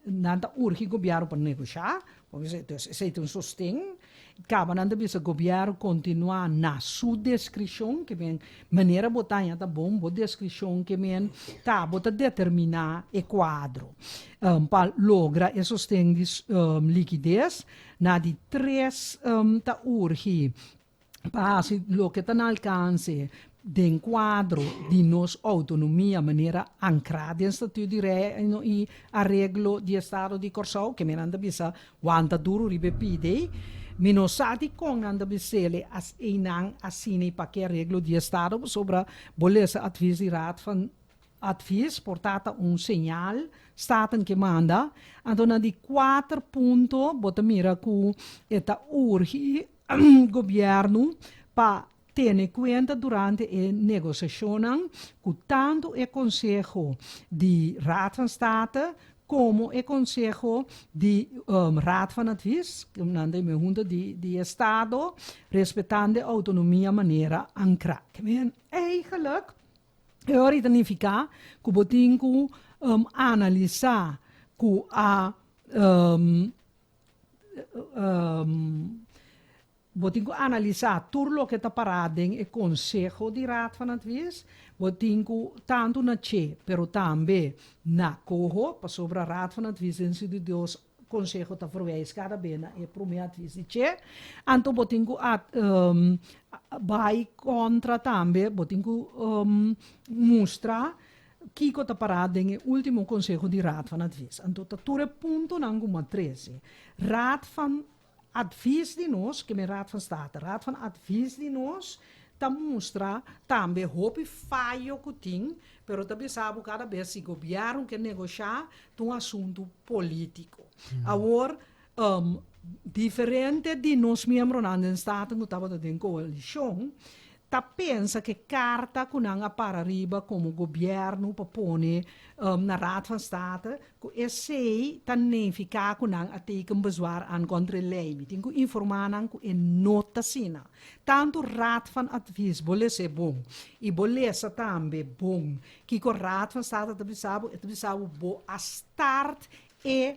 nanta urgi governo para negociar, porque se tem sostém acaba nanda bisa governo continuar na sua descrição que vem maneira botar tá bom bo descrição que vem tá bota determinar o quadro para logra e sostém de liquidez na de 3 tá urgi para se lo que tá no alcance den quadro di nos autonomia maneira ancrada em Estatuto de Rei e arreglo di Estado di Corsau que me nanda bisa quanta duro ribepide minosati con nanda bisele as inang assine pa che arreglo di Estado sobre bolesa advies di raad van advies portata un segnal staten che manda andona di 4 punto bota mira cu eta urgi governo pa tiene cuenta durante a negociação com tanto o Conselho de Raad van State como o Conselho de Raad van Advies, que nanda me junta de Estado, respeitando a autonomia maneira ancrada. Eigenlijk, eu identificar que botinho analisar que a botinho analisar tudo que está parado em o Conselho de Raad van Advies, botinho tanto na CHE, pero também na COHO, para sobre a Raad van Advies em si Deus Conselho está verwijs cada bena e primeiro advies de CHE, anto botinho vai contra também, botinho mostra que está parado em o último Conselho de Raad van Advies. Anto tá tudo ponto nanguma 13. Raad van Advies de nós, que me Raad van State, Raad van Advies de nós, tá mostra também roupa falho que tem, pero também sabe cada vez se governo que negociar um assunto político. Agora, diferente de nós membros na Estado que estava dentro da coalição, tá pensa que carta que não para arriba como governo para pôr na Raad van State, que esse tá nem ficar que não até que bezwaar aan contra lei, tem que informar não que é nota sina. Tanto Raad van Advies bole ser bom e bole ser também bom, que o Raad van State também sabe bo a start e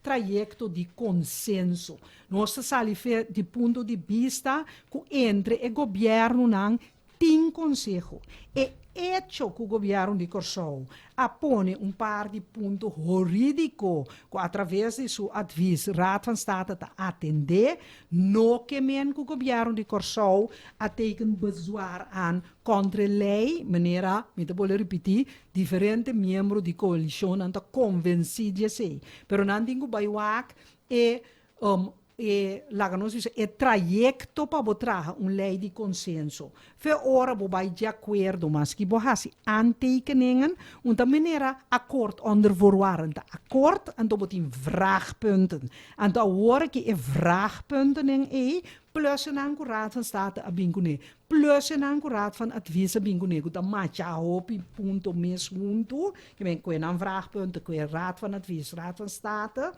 trajecto de consenso. Nós salimos de ponto de vista que entre o governo não tem conselho. E hecho que o governo de Corsau apone par de pontos jurídicos que através de seu advies Raad van State a atender, no que men que o governo de Corsau a teken bezwaar aan contra lei, maneira, me te vou repetir, diferente membros de coalição não está convencido se, pero não tenho baiuac e trajecto para botar lei de consenso. Fe ora bo vai de acordo, mas que bo hasi aantekeningen, de maneira akkoord onder voorwaarden. Akkoord en dan botin vraagpunten. En dan hoor ik vraagpunten in plus een raad van state abinkune, plus een raad van advies abinkune, dat matja hopi punto mis huntu, je bent kwijt aan vraagpunten, kwijt raad van advies, raad van state.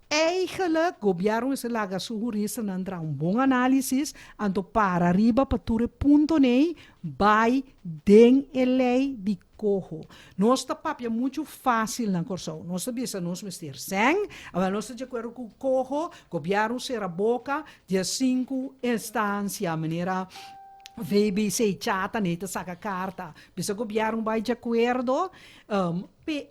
Eigenlijk, gobiaro is laga suhurista en een bon analysis, en to para riba pature punto nei, by den elei di cojo. Nosta papia muito fácil na corso. Nosta bisa nos mestir seng, aber nosta de acordo com cojo, gobiaro será boca de 5 instância, maneira VBC chata neta saca carta. Bisa gobiaro by de acordo,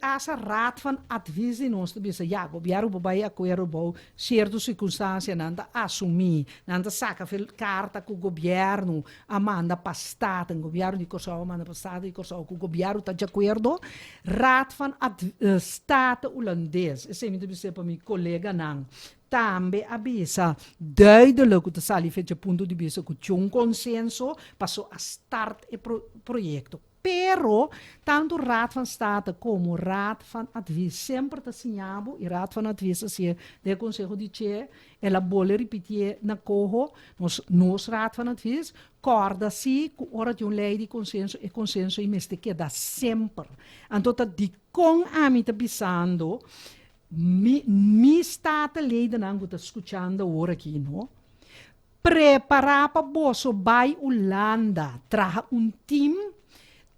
asa raad van advies in ons te bisa ja gobiaro by acordo bo certo circunstância nanda assumir nanda saca veel carta com governo amanda pastate governo di corso amanda pastate di corso com governo tá de acordo raad van state holandês esse me te bisa para mi collega nang também avisa duidelijk te sali fece punto di vista com um consenso passou a start e projeto. Pero, tanto Raad van State como Raad van Advies sempre te sinabo, e Raad van Advies se de Conselho de Che, ela bole repetir na corro, nos Raad van Advies, corda si, com hora de lei de consenso, e consenso e meste queda sempre. Então, di con amita bisando, mi state leden ango te escuchando ora aqui, no? Preparar para bosso by Holanda, traga team,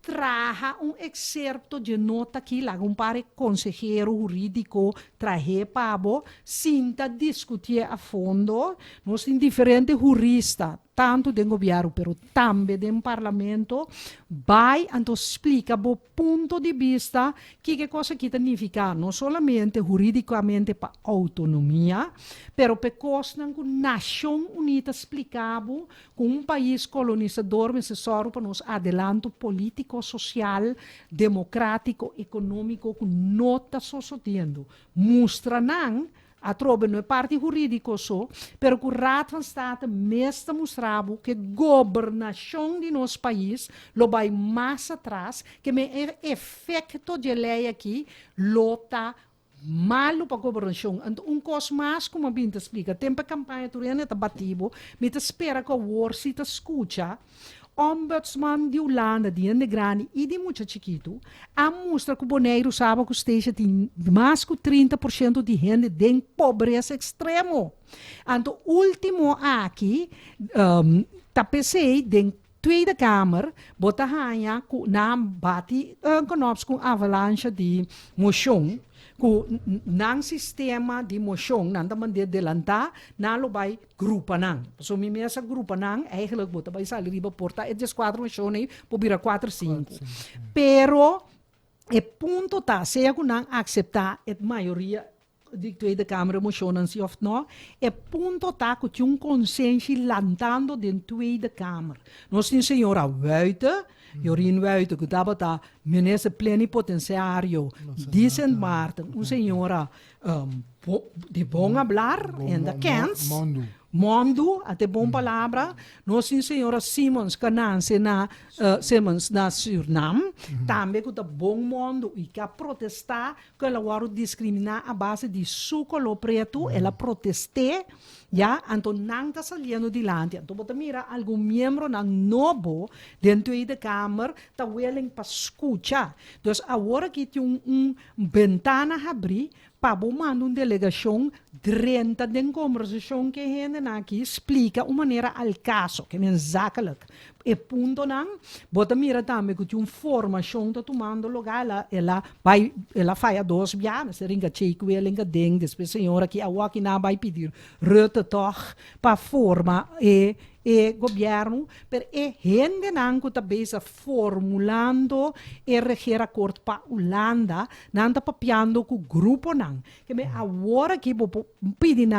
traga excerto de nota que lá um pare consejero jurídico traje pabo, sinta discutir a fundo, nós tem diferente jurista, tanto do governo, pero também do parlamento, vai então explica o ponto de vista que coisa que significa não somente juridicamente para autonomia, pero porque a Nação Unida explicava com país colonizador necessário para nos adelanto político, social, democrático, econômico com nota sucedendo. Mostra não a trobe não é parte jurídico só, pero o Raad van State mesmo mostrava que a governação de nosso país lo vai mais atrás, que o efeito de lei aqui lota malo para a governação. Então, coisa mais, como a Binta explica, tempo a campanha turena está batido, me espera que o Warsi te escuta, Ombudsman de Holanda, de Negrani e de muito chiquito, a mostra que o Boneiro sabe que esteja tem mais que 30% de gente em pobreza extremo. Então, último aqui, tapecei de Tweede Kamer, bota hanha na bate com avalanche de moção, com nang sistema de moção, nanda mande delanta, na lo vai grupa nang. So mi mesa grupa nang, eigenlijk bota vai salir riba porta, e des 4 moção aí, pobira 4, 5. Pero, e punto tá, se eu não aceitar a maioria de Tweede Kamer motionen se of no, e punto tá que um consenso lantando de Tweede Kamer. Nós tem senhora Wuiten, Jorien Wuiten, que estava minister plenipotenciário de Sint Maarten, senhora de bom falar, ainda kent, Mondo, até bom palavra, nós tem senhora Simons, Cananse na Simons na Suriname, também que bom mundo e que protestar, que ela vai discriminar a base de sucolo preto, ela proteste, ja, então não está saliendo dilante. Então, você mira, algum membro na novo dentro da Câmara está willing para escutar. Então, agora que tem ventana a abrir, para mandar uma delegação dentro da conversação que a gente aqui explica uma maneira ao caso, que é zakelijk. E ponto não, bota mira também que tem uma formação que tomando lugar, ela faz 2 anos, ela ringa cheio, ela ringa deng, depois a senhora que aqui não vai pedir ruta toch para forma e governo, per gente não que está formulando e reger acordo para Holanda, não está papiando com o grupo não. Que me agora que pedir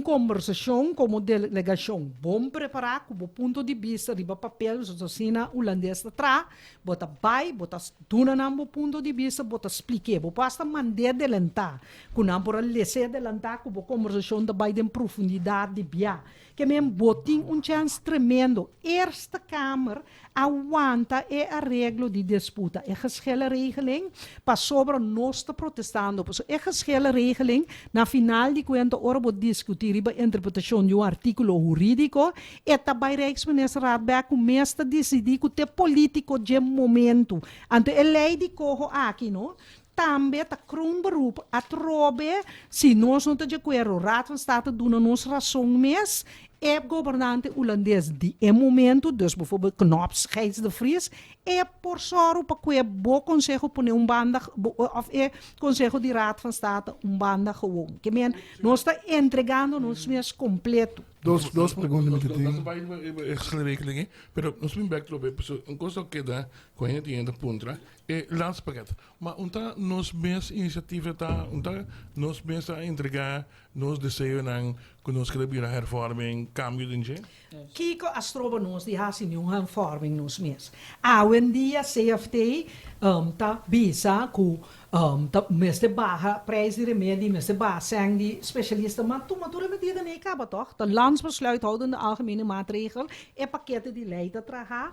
conversação como delegação bom preparada, com o ponto de vista de papel, assim holandês atrás, bota vai, bota tuna não ponto de vista, bota explique, basta mandar adelantar, com não por lecer adelantar, com a conversação da vai em profundidade de bia, que me botin chance tremendo. Eerste Kamer aguanta e arreglo di disputa. E geschillenregeling pas sobre nos te protestando. So, e geschillenregeling na final di cuento ora bo discutir ba interpretação de artículo jurídico e tabay Rijksminister Radberg começa a decidir que te político de momento. Ante a lei di cojo aqui, no? Também está com beroep a trobe, se nós não estamos de acordo, o Raad van State doen ons razão mes, é governante holandês de momento, dus bijvoorbeeld Knops, Gijs de Vries, é por sorro para que o conselho pone banda, of é conselho de Raad van State banda gewoon. Que men, nós está entregando nos mes completo. Dos perguntas met Dat het is ding. bij extra regelingen. Pero nos vim backdrop, een cosa que da, quando tiene puntra, e landspakket. Maar unta nos mes initiatieven ta, unta nos mes a entregar, nos desejo nang, que nos queremos a hervorming, cambio dinge. Kiko astroba nos die hasi nieuw hervorming nos mes. Awen dia CFT ta bisa ku ta mes de baha prijs die remedie, mes de baha zijn die specialisten. Maar toen we die dan hebben toch? De landsbesluithoudende algemene maatregel en pakketten die leiden traga.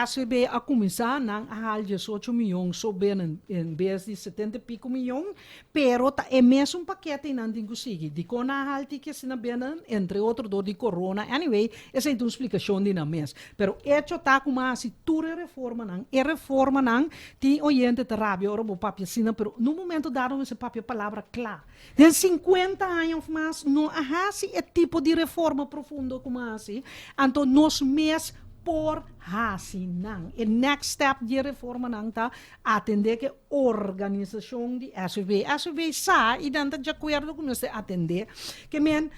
SWB a commissar nang haal je 8 miljoen so binnen in BS die 70 pico miljoen. Pero ta é mesmo pakketten in andingu sigi. Die kon haal tikjes na binnen, entre outros door die corona. Anyway, essa é uma explicação de na mes. Pero hecho tá como assim ture reforma nang, e reforma nang ti oyente te rabia ora bo papia sina, pero no momento dado esse papia palavra clara. Den 50 anos mas no ahasi é tipo de reforma profunda como assim. Então nos mes por hasi nang. E next step de reforma nang ta atender que organização de SUV. SUV sa e danta de acordo com nós atender que men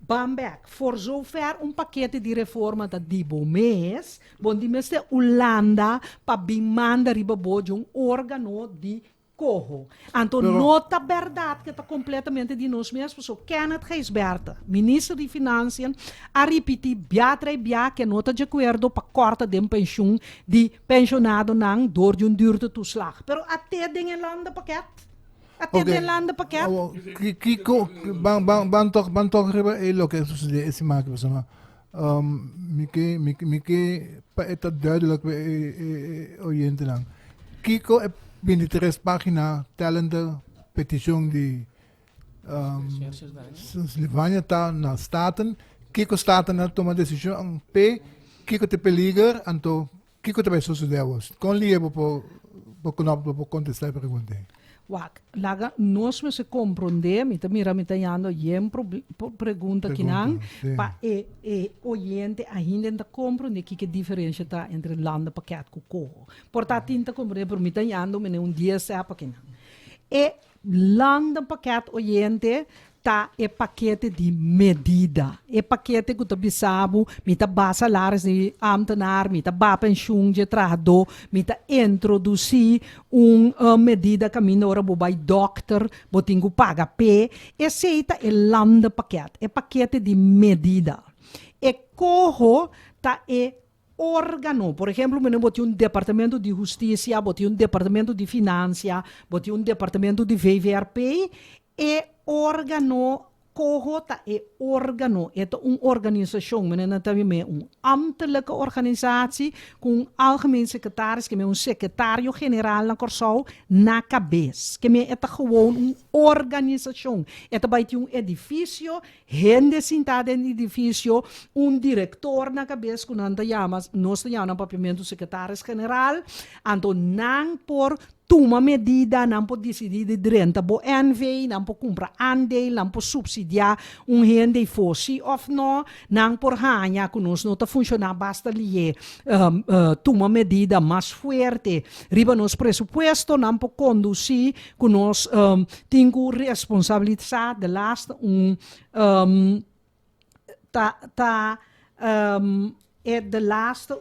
Bamberg, voor zover pakket de reforma dat die bomes, bon die mes de Holanda pa bimanda riba bojong organo di cojo. Anto nota verdade que está completamente de nós mesmos. So Kenneth Gijsberta, ministro de Financiën, a repetir biatre bia que nota de acordo para corta de pensioen de pensionado nang door de duurde toeslag. Pero até dingen landen pakket. Até den landen pakket. Kiko, ban toch riba lo que sucede esse maken sama. Mike pa eta duidelijk bij oyente lang. Kiko binnen de pagina tellende petition die Slovenia ta na staten. Kiko staten na toma decisão ang Kiko te peliger anto Kiko te bij sucedeu. Kon liebo po knop po contestar a pergunta. Wak, laga nós me se compreender, me mira me tayando yen pergunta que não, pa oyente ainda não compreende que diferença tá entre landa pakket com coho. Portanto, tinta compreender por me tayando me dia sapa que não. E landa pakket oyente tá é paquete de medida. É paquete que tu bisabo, me tá ba salários de ambtenaar, me tá ba pensioen de trabalhador, me tá introduzir medida caminho ora bo by doctor, bo tingu paga P. Esse é lande paquete. É paquete de medida. E cojo tá é órgano. Por exemplo, me bote departamento de justiça, bote departamento de finanças, bote departamento de VVRP e órgano cohota é órgano, é organisação, mas não também ambtelijke organisatie com algemeen secretaris, que é secretário-geral na Corsol na cabeça, que é gewoon organisação. É também edifício, gente sentada em edifício, diretor na cabeça, que nós chamamos papiamento secretário-geral, então não por toma medida, não pode decidir de renta bo NV, não pode comprar aandeel, não pode subsidiar rende fosse of não por hanha que nós não está funcionando, basta lier toma medida mais forte, riba nos presupuesto, não pode conduzir que nós temos responsabilidade de last é de last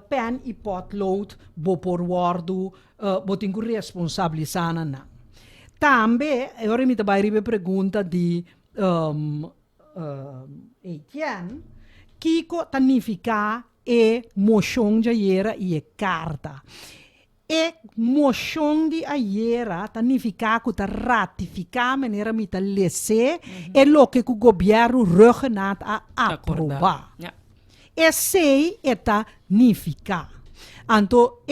pen e potlood bo por wordo bo tingu responsabilizana na. Também, ora me também ribe pergunta de Etienne, Kiko tanifica e moção de era e carta. e moção de ayer significa que ta ratificar maneira mita lese e lo que o governo regenat a aprovar. Ja. E sei eta significa. Anto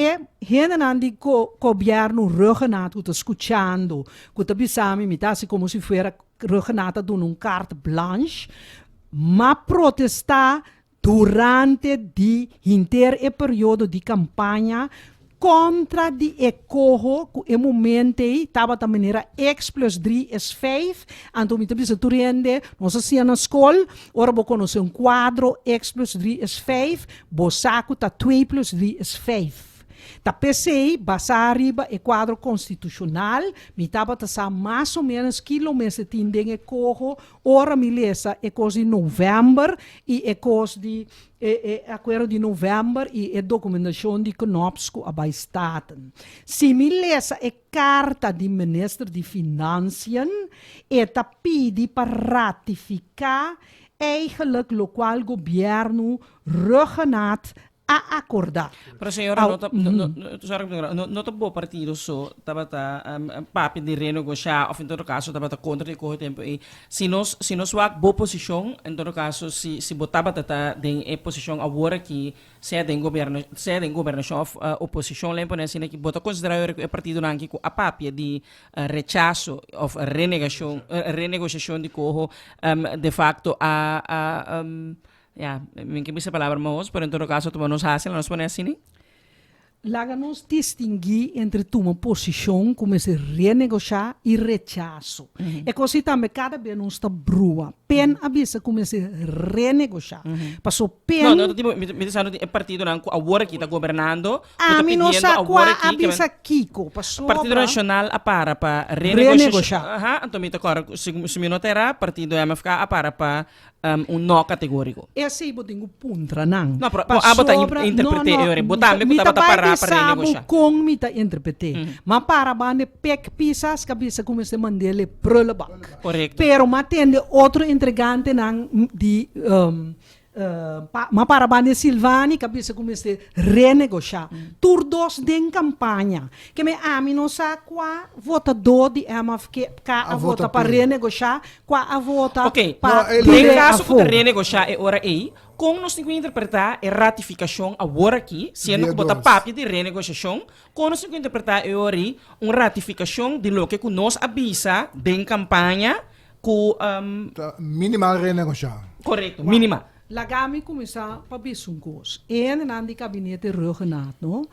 gente di governo regenat que tá escutando, que tá bisami mitasi como se fuera regenata dando um carte blanche, ma protestar durante di intero período de campanha contra de ecoho que em momento estava da maneira X plus 3 is 5 então me também se turende nós assim na escola ora vou conhecer quadro X plus 3 is 5 bo saco tá 2 plus 3 is 5 ta PCI basa arriba e quadro constitucional mi tava ta sa mais ou menos quilômetros tindeng e corro ora mi lesa e così november e così acordo de novembro e a documentação de Knopsko abai staten. Se me lesa a carta do ministro de Financiën e ta pedi para ratificar eigenlijk lo qual governo regenat a acordar. Pero senhora, não tá bom partido só, tava papi de renegociar, ou em todo caso, tava contra o tempo e se nós wak boa posição, em todo caso, se botava tá em posição agora que se é em governação of oposição, lembra né, assim que bota considerar o partido não que a papi de rechazo of renegociação de corro de facto ja, minha que essa palavra mas, pero em todo caso, tu nos hace, nos pone assim, Laga-nos distinguir entre uma posição como se renegociar e rechaço. É assim também cada vez nos está brua. Pen avisa como se renegociar. Passou pen. Não, me dizendo é partido não agora que está governando. Mi não sabe qual avisa Kiko. Passou. Partido Nacional a para renegociar. Aha, então me toca se me notará partido MFK a para nó categórico. Esse aí botinho puntra não. Não, botar interpretei, botar me para renegociar. Com me tá interpretei. Mas para bande pek pisas cabeça como se mandele prulebak. Correto. Pero matende outro entregante não de ma para bande Silvani cabeça como se renegociar. Turdos den campanha. Que me ami não sa qua votador de MFK a vota para renegociar, qua a vota para em caso que renegociar é hora aí. Como nós temos que interpretar a ratificação agora aqui, sendo que botar papel de renegociação, como nós temos que interpretar agora uma ratificação de lo que nós avisa de campanha com minimal renegociar. Correto, mínima. Lagami começar para bisungos. En nandi gabinete regenat, no?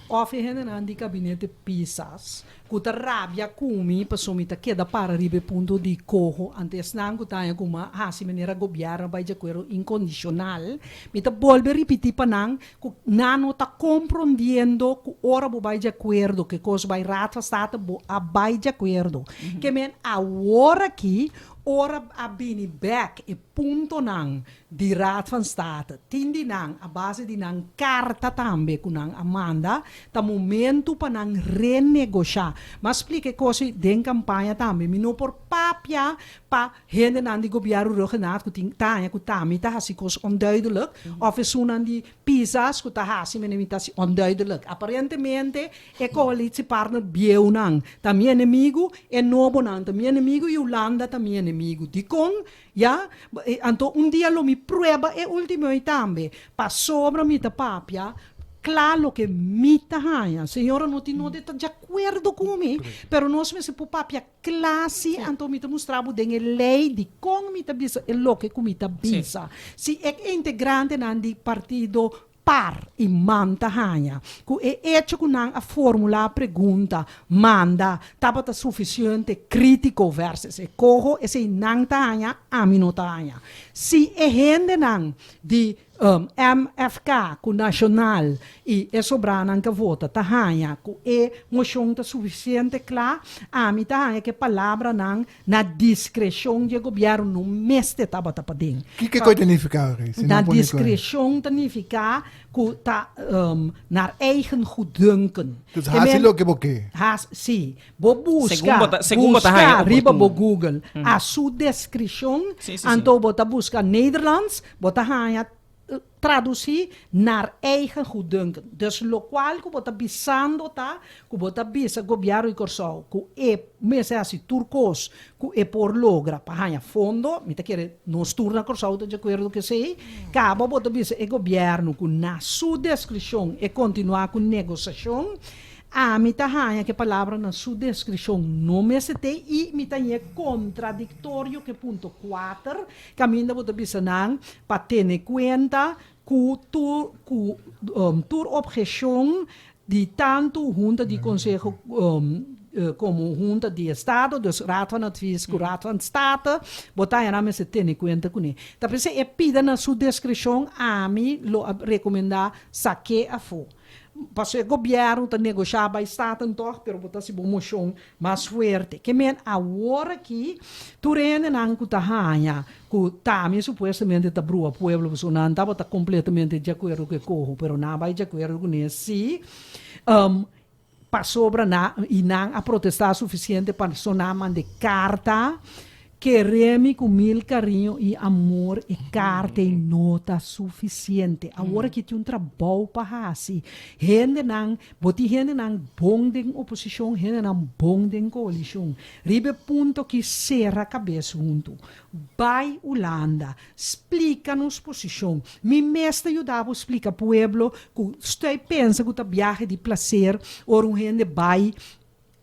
Of en nandi gabinete pisas. Kuta rabia kumi pasomita queda para ribe punto di coho antes nang kutaya kuma hasi menera gobyerno by jaquero incondicional. Mita volve repetir panang ku nano ta comprendiendo ku ora bo by jaquerdo que cos by rata stata bo a by jaquerdo. Que men agora aqui ora abini back e punto nang di Raad van State. Tindi nang a base di nang carta tambe kunang Amanda ta momento pa nang renegociar. Mas explique così den campagna tambe mino por papia pa hende nan di gobyerno regenaat kuting tanya kutami ta hasi kos onduidelijk of is unan di pisas kuta hasi menemitatie onduidelijk. Aparentemente e coalitie partner bieunang ta mi enemigo e nobo nang ta mi enemigo Yolanda ta mi enemigo di con ja anto un dia lo mi prueba e ultimo e tambe pa sobra mi ta papia claro que mita haya senhora não tem nada de acordo comigo pero nós me se papia classe anto mita mostrabo den lei de com mita bisa e lo que comita bisa si é integrante nan di partido par e manta hanya ku e hecho kunang a formula pergunta manda tabata suficiente critico versus e coho e se nang tanya amino tanya si e hende nang di MFK ku nacional e sobrana que vota tahanya ku e moção ta suficiente clara ami tahanya que palavra nang na discreção de governo no meste tabata pading que coisa significa na discreção significa ku ta naar eigen goeddunken dus hasilo que boque sim bo busca riba bo Google a su descrição anto bota busca Nederlands bota hanya traducir naar eigen goeddunken. Dus lokaal, que bota bisando, tá? Que bota bisa governo e corsal, que é, mesmo assim, turcos, que é por logra, para fondo, me tá querendo, nos turna corsal, de acordo que sei, cabo bota bisa e governo, que na sua descrição, e continuar com negociação, a mi tahanha que palavra na sua descrição não me setei e mi tahanha contraditório que ponto 4 caminho da bota bisanang para ter em conta que tur objeção de tanto junta de conselho como junta de estado, dus raad van advies, raad van state, botar na me se ter em conta com ele. Tá pensando é pida na sua descrição a mim lo recomendar saque a fo. Passou o governo a negociar para o Estado, então, pero botar se moção mais forte. Que men agora que tu rende não que tahanha, que também supostamente tá brua pueblo, porque não estava completamente de acordo com o corro, pero não vai de acordo com isso. Passou para e não a protestar suficiente para sonar de carta. Queremos com mil carinho e amor e carta e nota suficiente. Agora que tem trabalho para fazer. Gente não, boti gente não bom de oposição, gente não bom de coalição. Ribe ponto que serra a cabeça junto. Vai Holanda, explica-nos posição. Me mestre ajudava a explicar ao pueblo que estou pensa que a viagem de prazer ou gente vai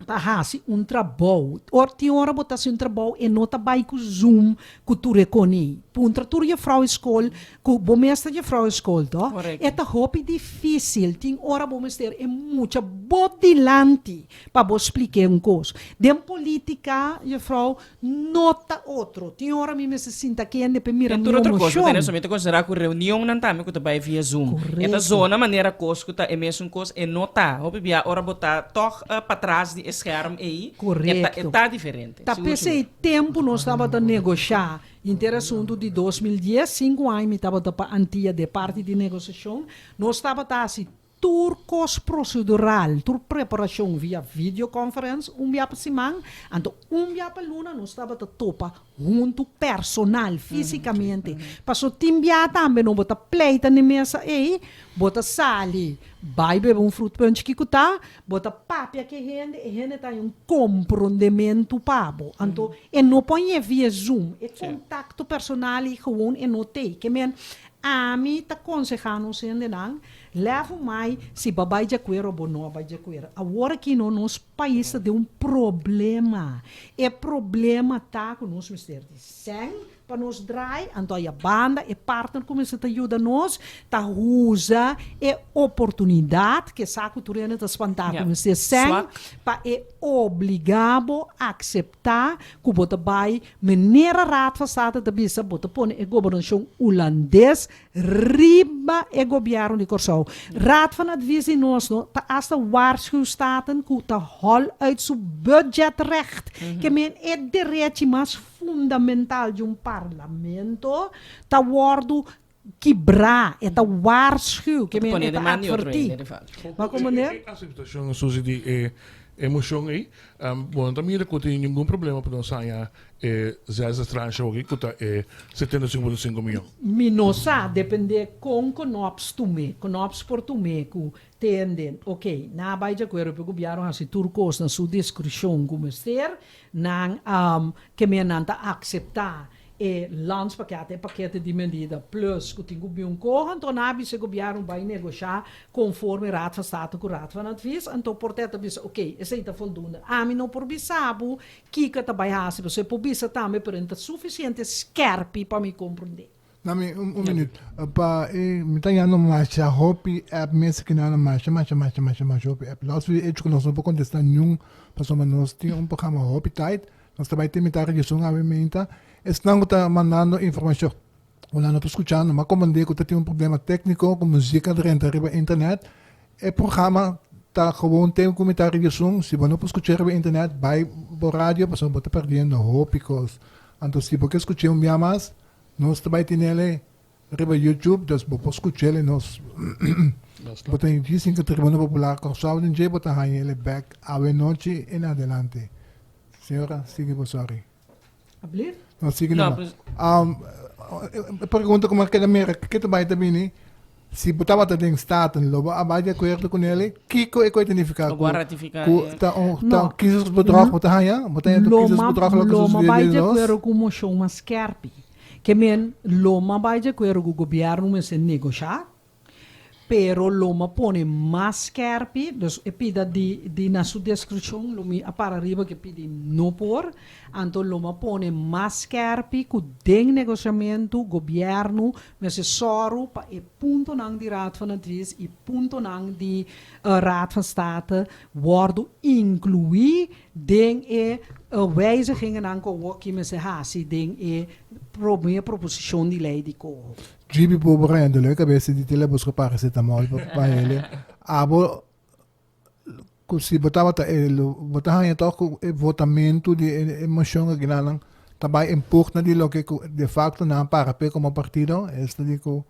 para trabalho. Tem hora botar trabalho e não vai com Zoom que tu reconhece. Punta tu je vrouw school, que bom mestre je vrouw school, tá? É tá hobby difícil. Tem hora bom mestre é muita bodilante para vos explicar coisa. Dem política je vrouw nota outro. Tem hora me se sinta que é para mirar no outra coisa, tem somente considerar que reunião não tá, que tu vai via Zoom. Esta zona maneira coisa que tá é mesmo coisa é nota. Hobby via hora botar toch para trás de scherm aí. Correto. É tá diferente. Tá pensei tempo nós estava a negociar. Interessante de 2010, 5 anos, estava para antia de parte de negociação, nós estava assim, turcos procedural, tur preparação via videoconferência, via para semana, então via para luna, nós estava a topa junto personal, fisicamente. Passou timbia também, não bota pleita na mesa aí, bota sali, vai beber fruto punch que tá, bota papia que rende tem comprometimento pabo. Então, e não põe via Zoom, é contato personal e gewoon e não tem, que men a mim tá aconselhando sendo não, leva mais se babai de acordo ou não babai de acordo. Agora que no nosso país tem problema, é problema tá com nós mistério de sangue para nos drai, então a banda e partner começa a ajudar nós, tá usa é oportunidade que saco turena tá espantar com esse sangue para é obrigado a aceitar que bota vai maneira ratfastada da bisa bota põe a governação holandês riba e governo de Corsau. Raad van advies in ons, no, ta as de waarschuwstaten, que ta hol uit zijn budgetrecht, que men é direito mais fundamental de parlamento, ta wordu quebrar, é ta waarschuw, que men é ta advertir. Maar como é? A situação zoals die emoção aí, bom, também não tem nenhum problema para nós aí, já essa tranche aqui, que tá 75 milhões. Minosa depende com conops tume, conops por tume, que tendem, ok, na vai de acordo com o governo assim turcos na sua descrição como ser, não que men não tá aceitar landspakket de medida plus que tem governo corre, então na se governo vai negociar conforme raad van state com raad van advies, então portanto bisa ok, essa está voldoende. A mim não por bisabu, que tá vai hasi, você por bisa também perante suficiente scherpi para me compreender. Nami minuto. Pa mi tanya no marcha hopi app mes que na marcha hopi app. Nós vi que nós não podemos contestar nenhum, passamos nós tem programa hopi tight, nós também tem mitar de som a menta. Estão mandando informação. Olá, não estou escutando, mas como digo, tem problema técnico com música durante a internet. O programa está gewoon tem comentário de som. Se você não escutar pela internet, vai para rádio, você não está perdendo hópicos. Então, se você escutar mais, nós também temos no YouTube, então você escutar nós. Você dizem que a Tribuna Popular Corsau de Jay, você vai ele back a noite em adelante. Senhora, siga, sorry. Abrir? No, sige naman. pergunta como que na América, que também também, se botava até em status, logo abaixo acordo com ele, Kiko é coisa unificada. Agora ratificar. Tá, quis bedrag botar hanya, botar quis bedrag lá Loma que vai os de vídeos. acordo com o show mas skerpi. Que men loma vai de acordo com o governo mas negociar. Pero loma pone mais skerpi, dus e pida di na sua descrição, lumi a para arriba que pedi no por, então loma pone mais skerpi com den negociamento, governo, mas é soro pa e punto nang di raad van advies, e punto nang di raad van state, worden inclui den e wijzigingen aan ko met zijn hasi, den e proposition die lei ko. GB po borrendo le cabeça di tele busco paracetamol para ele. Abo se botava botava em toco votamento de emoção que não também impugna di lo que de facto não para pe como partido este dico.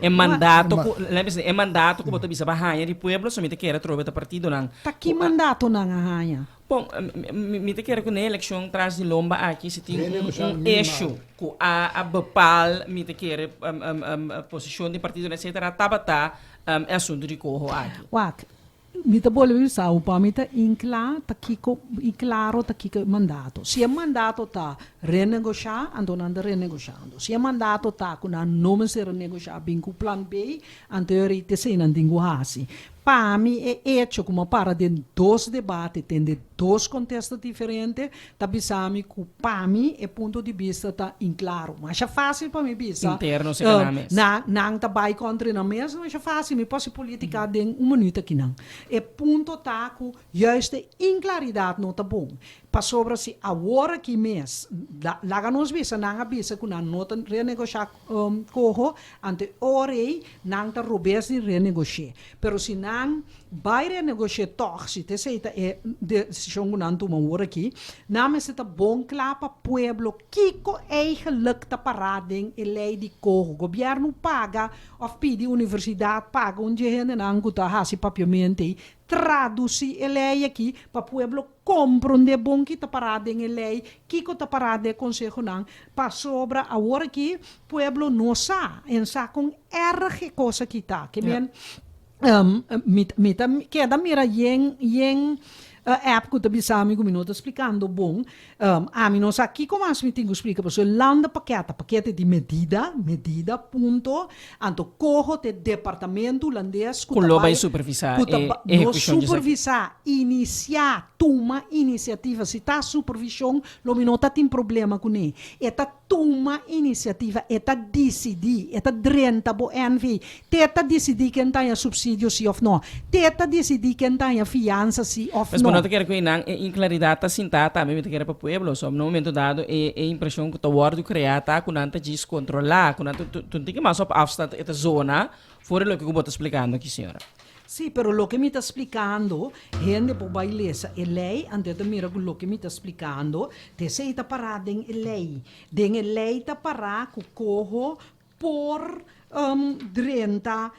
É mandato, lembra-se, é mandato que você bisa bahaya di pueblo, somente que era trova da partido nang. Taki mandato nang hanya. Bom, me te quero que na eleição traz de lomba aqui se tem eixo que a bepal me te quero posição de partido etc. Tabata é assunto de corro aqui. Wak, mita boleh bisa upa mita claro takiko mandato. Se mandato ta renegociar, andando anda renegociando. Se mandato ta kuna nome se renegociar binku plan B, anteriori te se nandingu hasi. Para mim é hecho como para de dois debates, tem de dois contextos diferentes, tá bisami que para mim é ponto de vista tá claro, mas é fácil para mim bisa. Interno se na mesa. Não tá vai contra na mesa, mas é fácil, me posso política de minuto aqui não. É ponto tá com juist inclaridade não tá bom. Para sobre se a hora que mês, lá nos bisa não bisa com a nota renegociar corro, ante orei não tá robesse renegociar. Pero se não vai renegociar toch, se te seita é decisão não toma hora aqui, não me está bom claro para pueblo kiko eigenlijk tá parading e lei de corro. Governo paga of pede universidade paga onde gente não guta hasi papiamento traduzir a lei aqui para o pueblo compreender bom que está parado em lei, que está parado em conselho não, para sobra a hora que o pueblo não sabe, em sabe com erge coisa que está, que bem, que da mira yen app que também sabe um minuto explicando bom, a mim não sabe aqui como assim me tenho explica, porque landa paquete de medida ponto, anto corro de departamento holandês com loba e supervisar no supervisar iniciar toma iniciativa se tá supervisão lo minota tem problema com ele eta toma iniciativa eta decidir eta drenta bo NV teta decidir quem tá subsídio se of não teta decidir quem tá fiança se of mas não quando quero que inang inclaridade tá sinta também me quero para pueblo so no momento dado é impressão que tá word criar tá com anta descontrolar com anta tu tem que mais op afstand esta zona fora lo que eu vou te explicando aqui senhora. Sì, però lo che mi sta spiegando, gente può bailesa e lei, anche da mira quello che mi sta spiegando, te sei da parada in lei, den lei da parada con coho por 30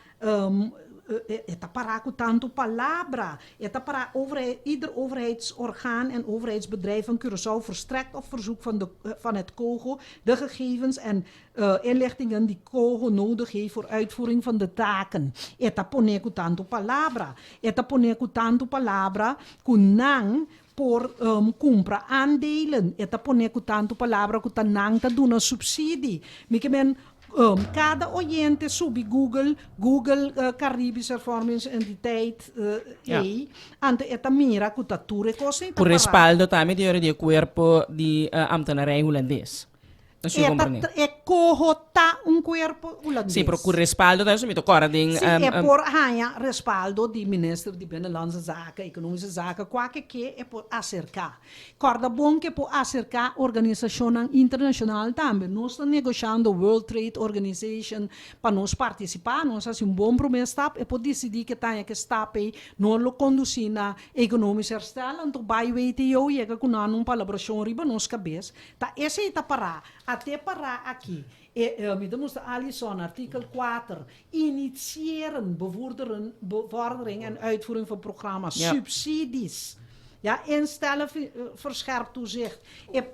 eta para com tanto palavra, eta para ieder overheidsorgaan en overheidsbedrijf van Curaçao verstrekt op verzoek van het COGO de gegevens en inlichtingen die COGO nodig heeft voor uitvoering van de taken. Eta pone com tanto palavra, kunang por compra aandelen. Eta pone com tanto palavra, kutanang ta doen subsidie. Mieke cada oyente sube Google Caribische Performance Entiteit ante eta mira kutature cose por respaldo também de corpo de ambtenarij holandês. Corro tá corpo holandês. Sim, por respaldo da sumito corading. Sim, por respaldo de ministro de Binnenlandse Zaken, Economische Zaken, qualquer que é por acercar. Corda bom que por acercar organização internacional também. Nós estamos negociando World Trade Organization para nós participar, nós fazemos bom primeiro step e por decidir que tem que step aí, nós lo conduzir na economische herstel, então vai WTO e com uma colaboração riba nos cabeça. Tá esse está parar. Até parar aqui. Me damos Alison, artikel 4. Initiëren, bevordering en uitvoering van programma's. Subsidies. Ja, instellen verscherpt toezicht. Ik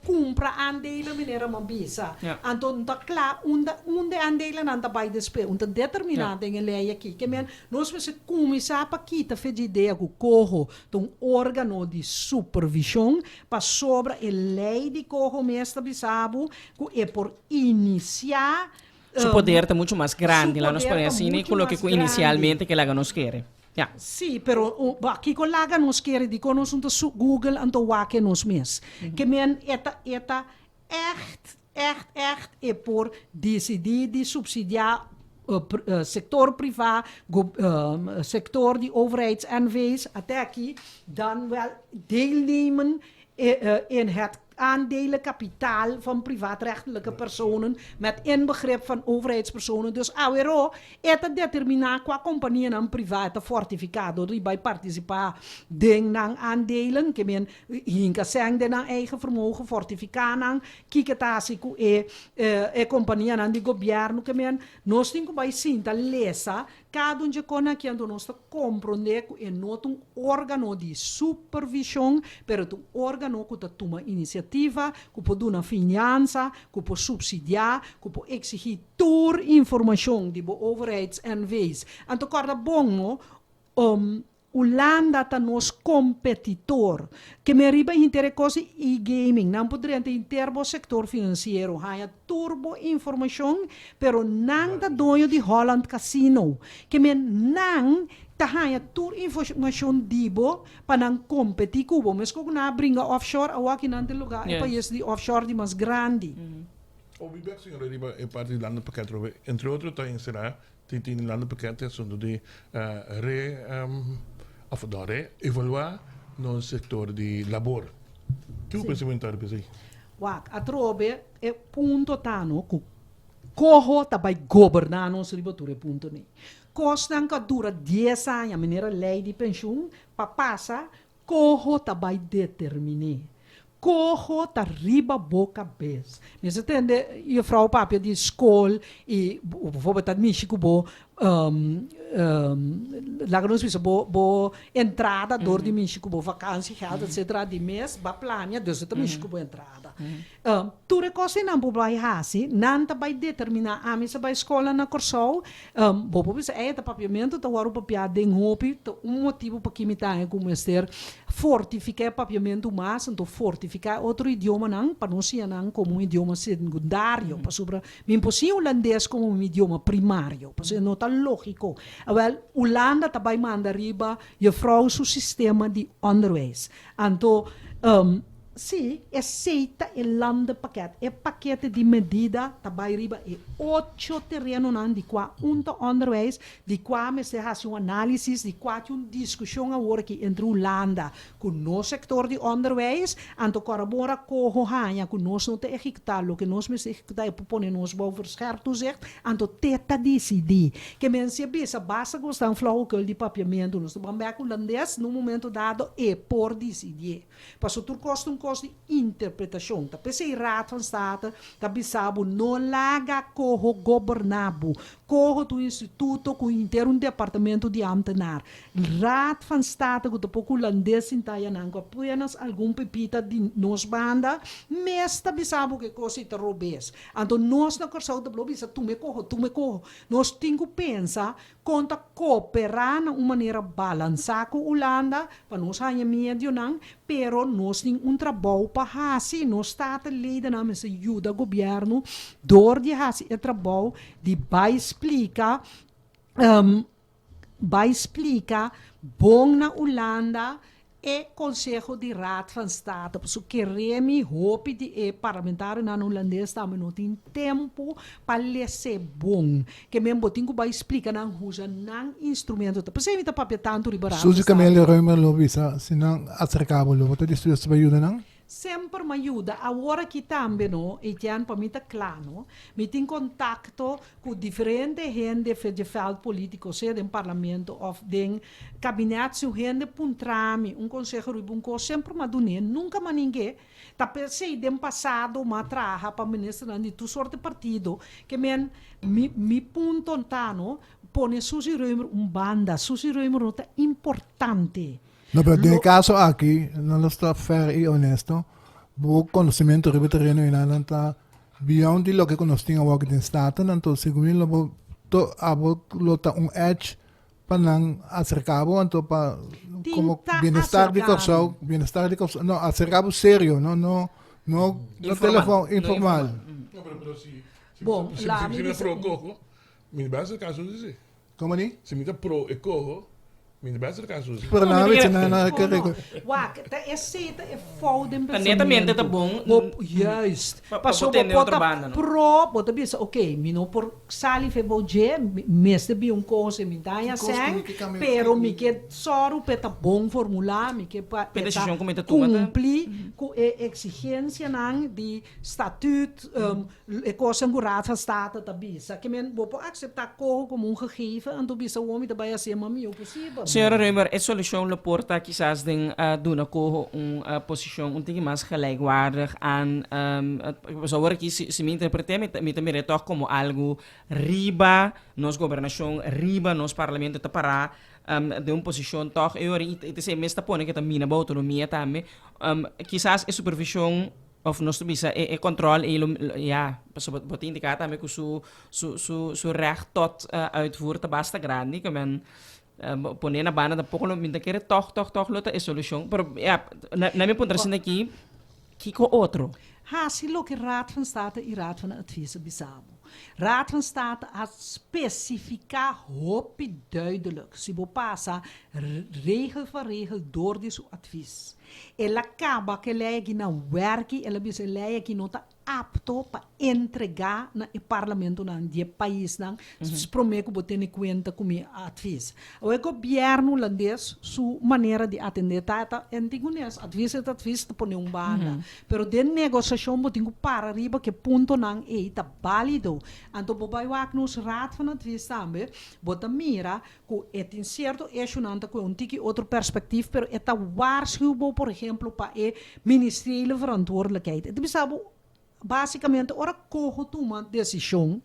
compra aandelen, meneer Mambisa. Ja. En toen dat klaar, onder aandelen aan de beide spelen. Onder determinante dingen leiden kijken. Men, nós we se começar para kita fez ideia com corro, um órgão de supervisão para sobre e lei de corro mestre bisabo, que é por iniciar. Su poder é muito mais grande. Su Lá nós poder podemos tá assim, muito coloque mais inicialmente que ela nos quer. Ja. Sim, pero aqui com laga nos quer de que nós não Google and to waken nos mes. Que men eta echt é por decidir de subsidiar sector privaat, sector die overheids-NV's, até aqui, dan wel deelnemen in het aandelenkapitaal van privaatrechtelijke personen met inbegrip van overheidspersonen. Dus AWRO het determinar qua companhia en private fortificado die bij participar ding nang aandelen, que men hinka seng de nang eigen vermogen fortificar nang kiketasiku e companhia nang di governo que men nós tinko bij sinta lesa cada um de kona que ando nós compreender que é not um órgão de supervisão, pero um órgão que toma iniciativa, que pode dar finança, que pode subsidiar, que pode exigir tour informação de overheids-NV's. En te corda bom, Holanda tá nos competitor, que me riba interesse e-gaming, não poderia ter interbo sector financeiro, há turbo informação, pero não da dono de Holland Casino, que me não tahaya tur information dibo panang competir kubo mas kung na bringa offshore awaki nante lugar e país de offshore di mas grande. Obibex in riba e parte di landenpakket robe. Entre otros ta insera titi in landenpakket è sono di evaluare non settore di lavoro. Che u pensamento così? Wak atrobe e punto tano ku corro tabai governar nos ribature punto ne. Costan que dura 10 anos, a maneira lei de pensão, para passar, corro tabai determinar. Corro tá riba boca bez. Mas entende, e vrouw papia de escola e bijvoorbeeld dat Michigo bo laat ons zeggen bo entrada door die Michigo bo vakantie geld etc. die mes ba plania dus het Michigo bo entrada. Tu recosi nan bo bai hasi nan ta bai determinar a misa bai escola na Corsol bo bo bisa ta papiamento ta waru papia den hopi ta motivo para que me tá como ser fortificar papiamento mas então fortificar outro idioma não para não ser não como um idioma secundário para sobre me possível holandês como um idioma primário para ser nota lógico wel Holanda também manda riba je vrouw su sistema de onderwijs então sim, aceita o landenpakket. O paquete de medida também riba e 8 terrenos de qua onderwijs, de qua me se faz análise, de qua een discussão agora que entre Holanda com no sector de onderwijs, anto corrobora coho hanya com nós não te executar, lo que nós me se executar e propone nós vou verscherpt toezicht, anto teta decidir. Que mensen bisa basta gostar flauwekul de papiamento, nós vamos ver holandês no momento dado e por decidir. Passo tur kost de interpretação. Da PC Raad van State, da bisabo no laga corro governabo, corro do instituto com inteiro departamento de ambtenaar. Raad van State, com o pouco holandês em Tayanang, apenas algum pepita de nos banda, mas da bisabo que coisa te roubes. Então nós na Corsol da Blobisa, tu me corro. Nós temos que pensar conta cooperar de uma maneira balançar com Holanda, para nós ganhar meio não, pero nós temos trabalho para fazer, nós estamos leden aan met ajuda governo, door die haast het trabalho de bij explicar bom na Holanda e Conselho de Raad van State. Porque queremos hope de parlamentar na holandês também não tem tempo para ser bom. Que mesmo tenho que explicar não usa não instrumento. Porque se evita papel tanto liberado. Suzy Camille Ruimer lobby sa sinang atsarkabo lo. Wat is het bij jullie dan? Sempre me ajuda. Agora que também, no, Etienne, para mim está claro, me tem contato com diferentes gente de veld político, seja do parlamento ou do gabinete, se gente puntrame, conselho ribunco, sempre me ajuda, nunca me ninguém. Tapi se do passado, me traha para ministro de tu sorte partido, que me punto tano, pone Suzy Ruimer banda, Suzy Ruimer é importante. No, pero en el caso aquí, no está fair y honesto. Bu conocimiento ribeterreno y nada está beyond lo que conocían a in staten, entonces según lo to abo lo ta un edge panang acercabo entonces pa como Tinta bienestar de acercado. corso, no acercabo serio, no teléfono informal. No, pero si Bom, lá me me dice- pro cojo, me basta el caso dice. ¿Cómo ni? Si me pro e cojo, me basta el caso dice. Pero nada, me bitch, diga- nada que Não, Wak, tá aceita é foda em Netamente tá bom. Juist. Pa Passou botar em outra bota banda, não? pro, bota bisa, ok, mi não por sali fe boje, mestre bi um coisa, mi dá sem, pero mi que soro peta bom formular, mi que Pe decisão como tá tomada. cumprir com a exigência nang de estatuto, e coisa em raad van state tá bisa, que men bo aceitar como um gegeven, en do bisa o homem da baia ser mami o possível. Senhora Reimer, a solução le porta quizás den doen uma posição um pouco mais gelijkwaardig aan zo hoor ik se me interpretar me também toch como algo riba nos governação riba nos parlamento te para de uma posição toch eu te sei mesta pone que também na autonomia também quizás a supervisão of nos bisa controle ja wat indicaat também que su recht tot uitvoer te basta grande que men poner na banda da pouco minta querer toch luta é solução pero ja na minha ponto assim aqui que com outro Hasilo que Raad van State e Raad van Advies bisabo. Raad van State a specifica hoop duidelijk. Si bo passa regel voor regel door dit advies. Ela acaba que lege na werki, ela bisa lege que nota apto para entregar na e parlamento na die país na prometo botar em conta com mi advies. O governo holandês su maneira de atender tá entigunes advies é advies te pone banda. Pero de negociação botingo para riba que ponto nang e tá válido. Anto bobai wak nos raad van advies também bota mira com et in certo eixo nanta com tiki outro perspectief pero eta waarschuwbo por exemplo para e ministeriële verantwoordelijkheid. Het bisabo basicamente, ora corro toma decisão,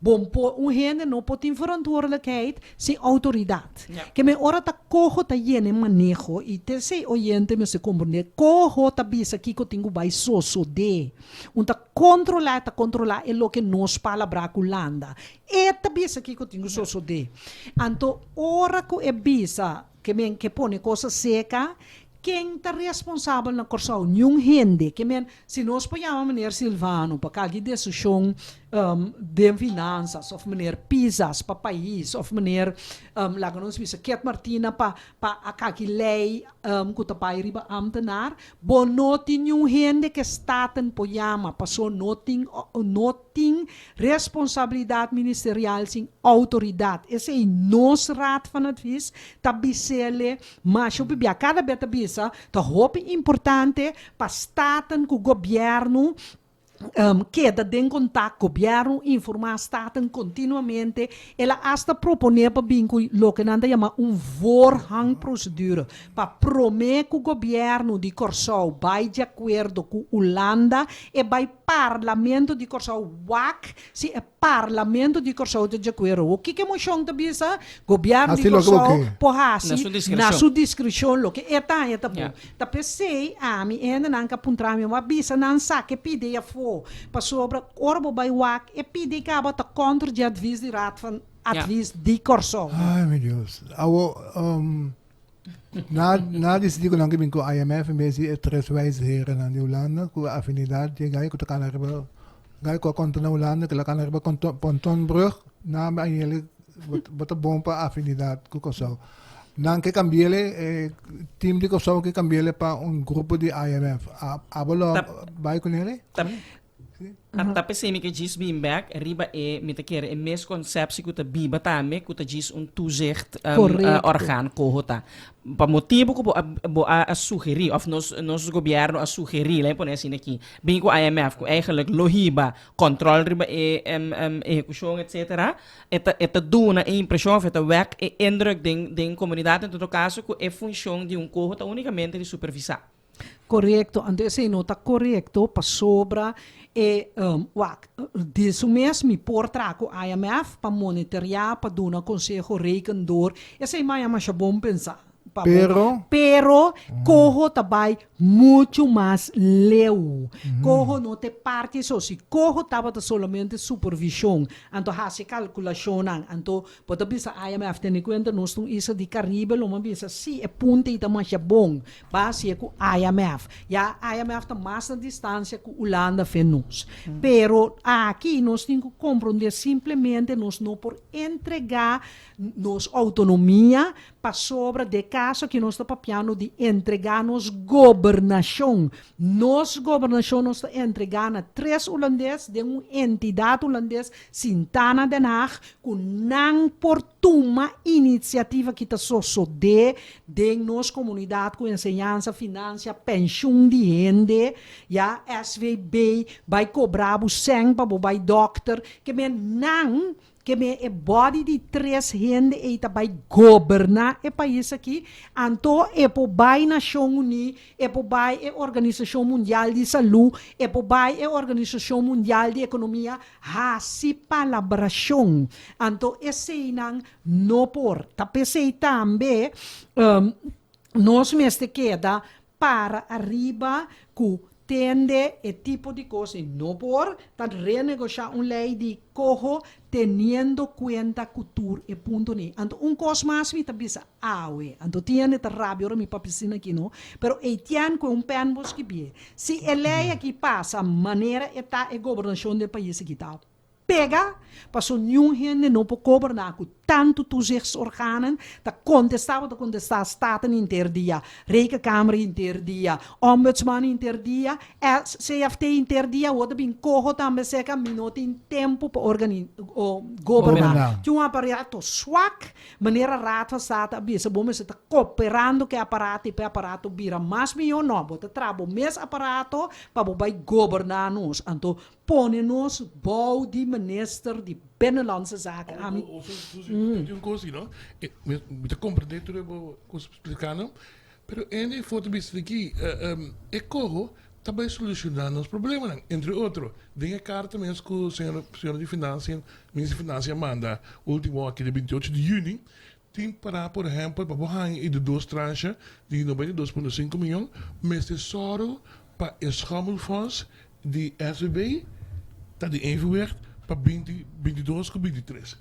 bom, gente não pode ter verantwoordelijkheid sem autoridade. Yeah. Que me ora ta corro ta yene manejo e te sei oyente me se compreender, corro ta bisa que eu tenho vai so de, ta controlar é lo que nos palabra culanda. E ta bisa que eu tenho so de. Anto ora ko e bisa que pone coisa seca quem está responsável na corção? Nenhum gente. Que men, se nós ponhamos meneer Silvano para cada decisão de finanças, ou meneer Pisas para país, ou meneer, lá que nós vimos, Ket Martina para a cada lei que está para riba ambtenaar, bom, não tem nenhum gente que está em ponhama, passou não tem responsabilidade ministerial sem autoridade. Esse é nos raad van advies, tabisele, mas eu bebia cada beta bisa, tá roupa importante para staten com o governo queda em contato com o governo, informar staten continuamente, ela hasta proponer para bingo lo que nanda chama voorrangprocedure, para prometer que o governo de Corsau vai de acordo com Holanda e vai parlamento de Corsau WAC, se é parlamento de Corsau de acordo. O que é moção da bisa? Governo de Corsau porrasi na sua discrição, lo que é bom. Tá pensei, mi ainda não apontar uma bisa não sabe pide a para sobre orbo by WAC e pide que abata contra de advies de raad van advies de Corsau. Ai, meu Deus. Na decidir que não que com IMF mesmo é três wijzigheden aan de Holanda, com a afinidade de gai com a canarba, gai com a conta na Holanda, que a canarba pontonbrug, na ele bota bom para a afinidade com Corsau. Não que cambiele team de Corsau que cambiele para grupo de IMF. Abolo vai com ele? Até pensei que diz Bimberg, riba met keer een mes conceptie que biba também, que diz toezicht orgaan kohota. Para motivo que a sugerir of nos governo a sugerir, lá por assim aqui, bem com a IMF, que eigenlijk lohiba, controle riba execução, etc. Eta duna a impressão, eta werk e indruk den comunidade, em todo caso, que é função de kohota unicamente de supervisar. Correto, antes não está correto para sobra disso mesmo me porta com a IMF para monitorar, para dar um conselho reikendor. Esse é mais bom pensar. Pero cojo também muito mais leu. Cojo não tem parte só. Se cojo estava solamente supervisão, então faz calculação, então pode bisa IMF tem conta nós estamos isso de Caribe, loma bisa se é ponte e também é bom, base com IMF. Já IMF está mais na distância com Holanda fenômenos. Pero aqui nós temos que compreender simplesmente nós não por entregar nos autonomia para sobre de caso que nós está papiando de entregar nos governação. Nos governação nós está entregando a 3 holandeses de uma entidade holandesa Sintana Den Haag com não por uma iniciativa que está só de nossa comunidade com ensinança, finança, pensão de renda, já SVB vai cobrar o sangue para o doctor, que não que é body de 3 gente e vai governar o país aqui, então é por vai Nação Unida, é por vai a Organização Mundial de Saúde, é por vai a Organização Mundial de Economia, hasi palabração. Então esse não por, tapi também nós mesmo queda para arriba com tende e tipo de coisa não por tan renegociar uma lei de cojo teniendo cuenta cultura e ponto ne anto coisa mais me tabisa awe anto tiene ta rabio mi papisina aqui no pero e tian com pen bos que bie se a lei aqui passa maneira eta e governação do país aqui tal pega, passou nenhum gente não pode governar com tanto toezichtsorganen, dat contestar staten interdia, rekenkamer interdia, ombudsman interdia, CFT interdia, wordt er bin cojo também seca minuto em tempo para governar. Tinha aparato zwak, meneer raad van state, abisa bom se tá cooperando que aparato e aparato bira mais milhão não, bota trabo mes aparato para vai governar nos, então põe-nos bouw die minister die Binnenlandse Zaken. Een coisa, não? Moet compreender tudo eu coisa explicando, pero ainda foto visto aqui, é corro também solucionando os problemas, entre outros, tem a carta mesmo que o senhor de Finanças, ministro de Finanças manda, último aqui de 28 de junho, tem para, por exemplo, para borrar em de 2 tranches de 92,5 milhões, mas tesouro para eschamelfonds de SVB, dat die evenwicht para 22 com 23.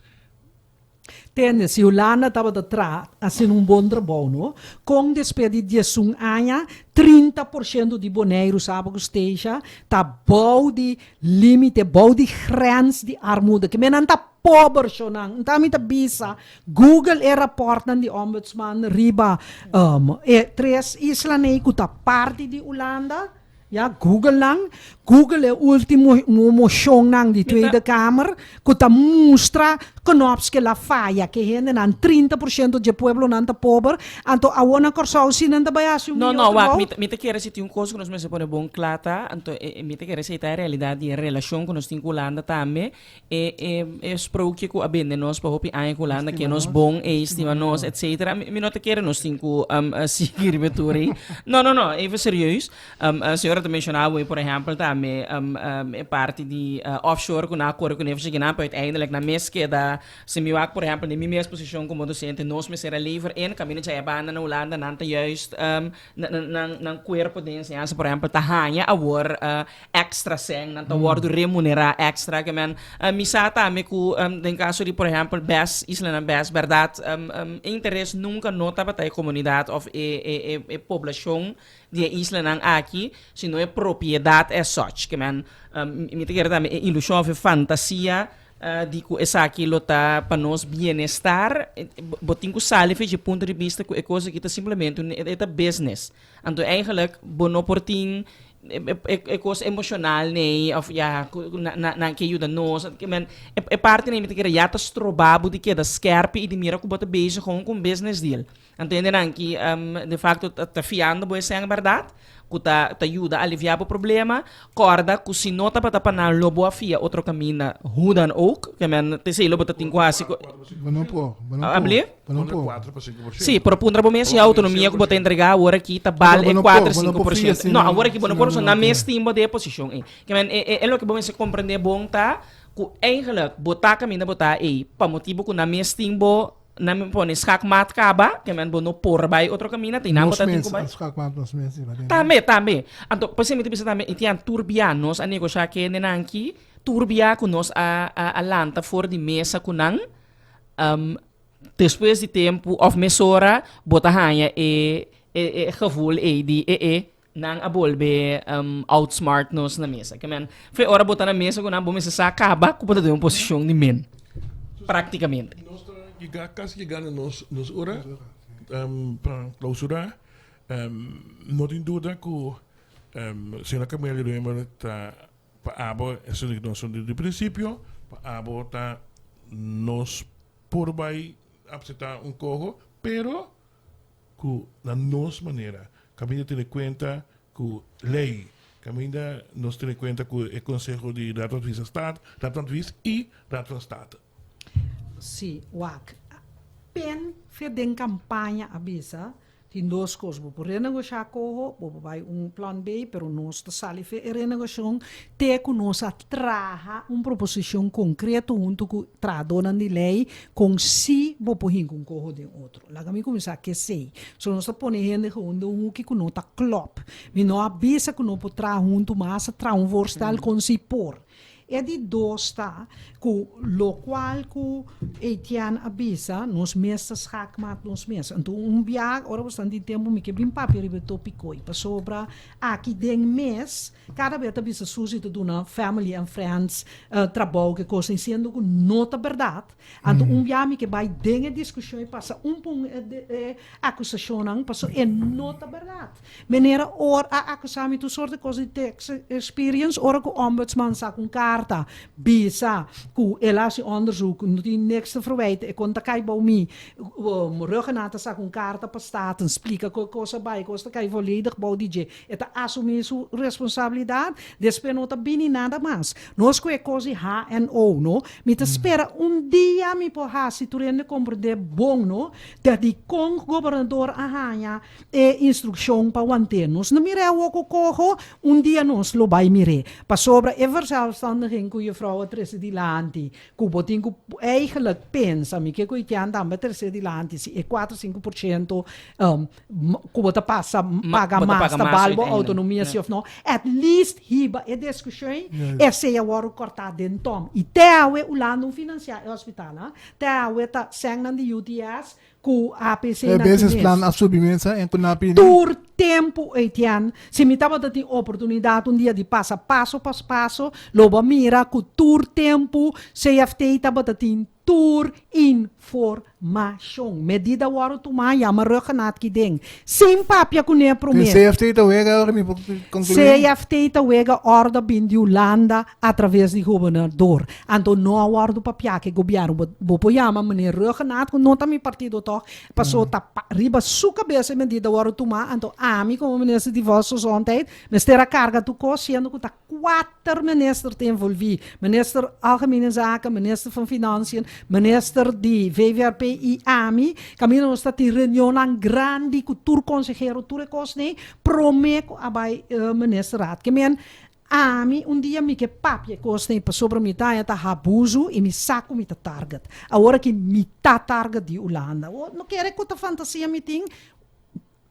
Tende, se Holanda estava atrás, assim bom trabalho, não? Com despedida de um ano, 30% de boneiro, sabe que esteja, está bom de limite, bom de grens de armoede, que não está pobre, não está muito bisa. Google é rapporto de ombudsman, riba, 3 islas que está parte de Holanda. Ja, Google é o último moção de Tweede Kamer, que está mostra que la falha, que gente não 30% de pueblo não está pobre, então a outra coisa se não está bem assim. Não, me te quero citar coisa que nós me sepone bom clata, então me te quero citar a realidade e a relação que nós temos com Holanda também, é espero que a bem de nós para hopi a Holanda que nós bom e estima nós, etc. Me não te quero nós temos seguir beturi. Não, even serieus. A senhora te mencionava, por exemplo, também parte de offshore que na acordo com neve chegando uiteindelijk na mes que da se me por exemplo, na minha posição como docente, nós me será livre em caminho de banda na Holanda, não tá juist na corpo de ensinança, por exemplo, tá hanha a war extra sem, não tá war do remunerar extra que men misa também com em caso de, por exemplo, best Islândia best verdade, interesse nunca nota para a comunidade of a população de Islândia aqui, se não é propriedade é such que men me te também ilusão de fantasia di ku esa aquilo tá para nós bem-estar botin ku salve de ponto de vista que é coisa que tá simplesmente é business então eigenlijk bono portin é coisa emocional né of ja na que ajuda nós que men é parte né me te já tá strobabo de que da skerpe e de mira ku bota bezig com business deal entenderam que de facto tá fiando boa sem verdade que te ajuda a aliviar o problema, corda que se nota para tapar lobo a fia outro caminho, hudan ook, que men te sei lobo te tem quase. Abli? Sim, por punta bom mês a autonomia que botar entregar agora aqui tá vale 4-5%. Não, agora que bono por na mês timbo de posição, que men é lo que bom se compreender bom tá, que eigenlijk botar caminho botar para motivo que na mês timbo na me pone skakmat kaba, que men bono por by outro caminho, tem nada Nos botar meses, tinko bay. as kakmat nos meses. Também. Anto, pasi mi bisa também itian turbianos a negosya que nenanki, turbia kunos a lanta for di mesa kunang, depois de tempo of mesora, bota hanya gevoel nang abolbe outsmart nos na mesa. Que men, foi hora botar na mesa kunang bumisa sa kaba, kupata de posisyon ni men. Praticamente. Casi llegando nos hora para clausura, no tem dúvida que se na Câmara de está para abo essa noção de princípio, para abo está nos por vai aceptar cojo, pero que na nossa maneira, caminha ter conta que lei, caminha nos ter conta que o Conselho de Raad van Estado, Raad van e Raad van State. Sim, wak. Pen feden campanha abisa, tem duas coisas. Por renegociar com vai plan B, pero nós está salife renegociação te que nós traha proposição concreta junto com tradona de lei com si bopohin com corro de outro. Lá kami começar que sei. So nós está ponendo junto que nós tá klop. Mi não abisa que nós potra junto mas tra voorstel com si por. É de dosta que lo qual que Etienne avisa nos mesas hakmat nos mesas. Então biag ora bastante tempo me que bem papel ribe tópico e para sobra aqui den mês cada vez avisa susi te dona family and friends trabalho que coisa sendo que nota verdade. Então biag me que vai den discussão e passa pun acusação passa é nota verdade. Meneer or a acusami tu soort coisa de experience ora que ombudsman sa com carta bisa ku elasi onderzoek die niks te verwijten ik kon dat kai bij mij ruggenata sa com carta para staten explica que coisa bij costa kai volledig bou DJ eta assumir sua responsabilidade después nota bini nada mais nós que coisa HNO no me te espera dia me por ha se tu rende compreender bom no dat die con governador ahanya instrução para manter nos não mire o coco dia nos lo vai mire para sobra verzelfstandiging kun je vrouwen tressen die lanti. Kubotin eigenlijk pensa mi che kui tian dan tressen die lanti si e 4-5% kubota passa paga mais balbo autonomia si of no. At least hiba e discussão e se ya waru cortar den tom. E teawe ulando financiar hospital, teawe ta sangnan di UTS ku APC na business plan assumimento en kunapi tur tempo Etienne se mi tava dando oportunidade dia de passa passo loba mira ku tur tempo CFT tava dando tur informação medida waru tuma ya maruggenat ki ding sem papia ku ne promet CFT ta wega mi CFT ta wega orda bin di Holanda através de governador anto no awardo papia que governo bo yama meneer Ruggenat ku nota mi partido toch passou ta riba su cabeça medida waru tuma anto ami como ministro de vossa gezondheid minister a carga tu ko sendo que ta 4 minister te envolvi minister algemene zaken minister van financiën minister de VVRP e AMI camino sta ti reunião grande com tur consejero tur cosne promeco abai minister raad kemen AMI dia mi que papie cosne pa sobre mi ta abuso e mi saco mi ta target agora que mi ta target di Holanda no quero que ta fantasia mi ting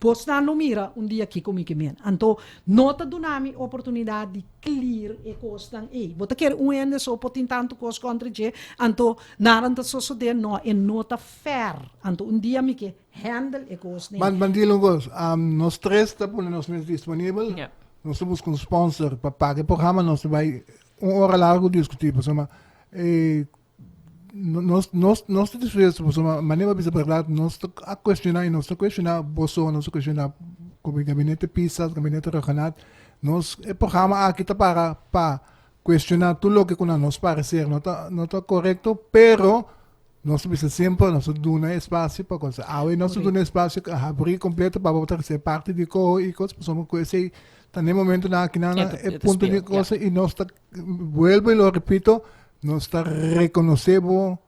Bosna no mira dia aqui comigo men. Anto nota do nami oportunidade de clear e costan bota quer ende so potin tanto cos contra je anto naranta so de no e nota fair. Anto dia mi que handle e cosne. Bandilong gos nos tres ta por nos meses disponível. Yeah. Nós buscamos um sponsor para pagar o programa nós vai hora largo discutir por cima nós te dizemos por cima maneira bisa verdade nós a questionar bosso nós questionar como gabinete pisas gabinete Ruggenat nós o programa aqui tá para questionar tudo o que com nós parecer não tá correto pero nós bisa sempre nós duna espaço para coisa nós duna espaço abrir completo para botar ser parte de e coisas por cima que tá no momento na aqui é ponto de coisa e nós tá vuelvo e lo repito nós está reconhecemos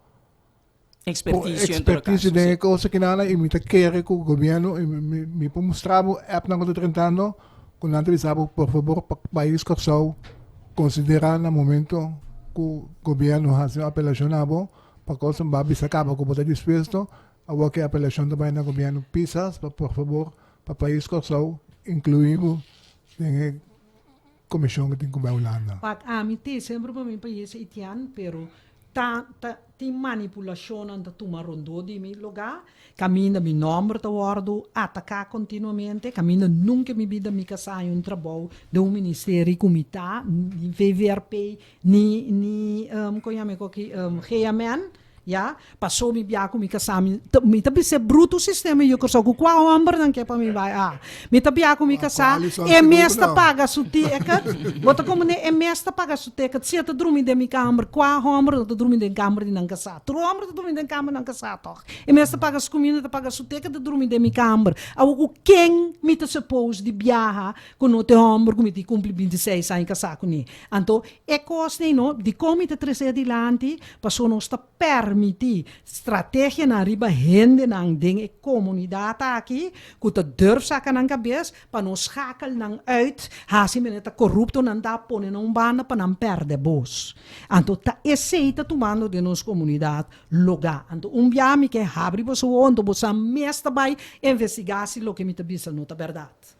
expertise de coisa que nada e me tá querer com o governo e me mostramos app na tentando com nada avisava por favor para discussão considerar no momento que o governo faz apelação para coisa vai bisa acaba com botar disposto Agora que a apelação também na governo pisas, por favor, para o país Kosovo, incluímos a comissão que tem com a Holanda. Pak amite sempre para mim país itian, pero tem manipulação anta tuma rondo de mi lugar, caminha mi nome te guardo, atacar continuamente, caminha nunca mi vida mi casar trabalho de ministério comitê, ni VVRP, ni conhame que GMN. Ja, passou me bia com me casar, me tabi se bruto sistema eu que só com qual amber não quer para me vai me tabi com me casar é mesta paga suteca, bota como ne é mesta paga suteca, se tu dormir de me câmara, qual amber tu dormir de câmara de não casar, tu amber tu dormir de câmara não casar toch, é mesta paga su comida tu paga suteca tu dormir de me câmara, o quem me te suppose de viajar com o teu amber como te cumpre 26 anos casar com ele, então é coisa não de como te trazer adiante, passou não está permitindo estratégia na riba hende nang ding e comunidade aqui que tu durf saca nang cabeça para não schakel nang uit hasi meneta corrupto não dá pone num banda para não perder bos anto ta eceita tomando de nos comunidade loga anto biami que abre bos o ondo bos a mesta vai investigar se lo que me te bisa não tá verdade.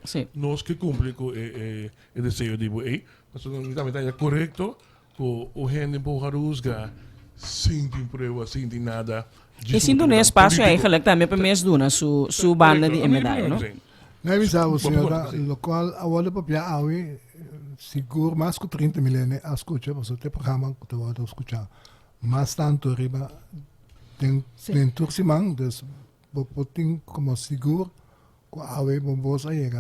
Sì. Nós que cumpre com o desejo de você, mas não é correto. O gente pode rusgar sem prova, sem nada. E sim, no espaço eigenlijk também para mês duna su banda de medalha, não? Não é isso, senhora, local agora para awe seguro mais que 30 milhões a escutar, mas o programa que tu vai escutar, mas tanto riba tem turcimang, dus botin como seguro, com awe bombos aí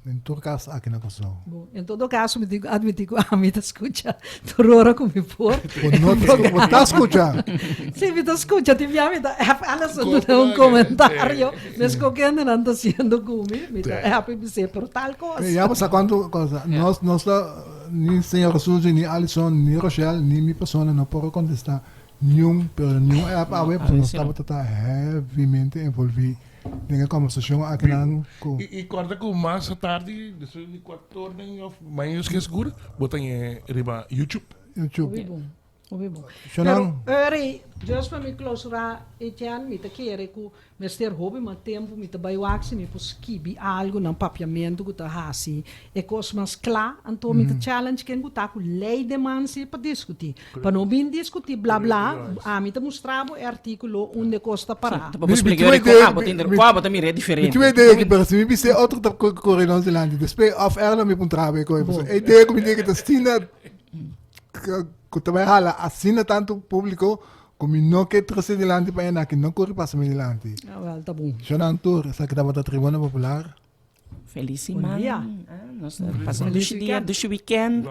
em turcas aqui na Kosovo. Em todo caso, me digo, admito que a mim te escuta, torora como for. Não tá escutando. Sim, me te escuta, te viame da, alas um comentário, me escolhendo não está sendo comigo, me é happy me ser por tal coisa. Já passa quanto coisa, nós nem senhor Suzy, nem Alison, nem Rochelle, nem minha pessoa não pode contestar nenhum é a web, nós estamos heavymente envolvidos. Nessa conversação aqui não. E corta com mais tarde, depois de 4 horas, mas que é seguro, botam riba YouTube. Ouvi bom. Pero, just para me clausurar, Etienne, me te querer que Mr. Hobby, mas tempo, me te baiuaxi, me pus kibi algo no papiamento que te hasi. E coisa mais claro, então me te challenge que tá com lei de mansi para discutir. Para não vir discutir, blá blá, me te mostrava o artículo onde costa parar. Para explicar qual bota me é diferente. Eu ideia que para se me ser outro tá correndo na Zelândia. Depois off air não me puntrava com isso. A ideia que me diga que assina que também hala assina tanto público como não quer trazer adiante para ela que não corre para adiante. Ah, well, tá bom. Jonan Tour, essa que estava da Tribuna Popular. Felicíssima. Bom dia. Nós passamos o dia do weekend.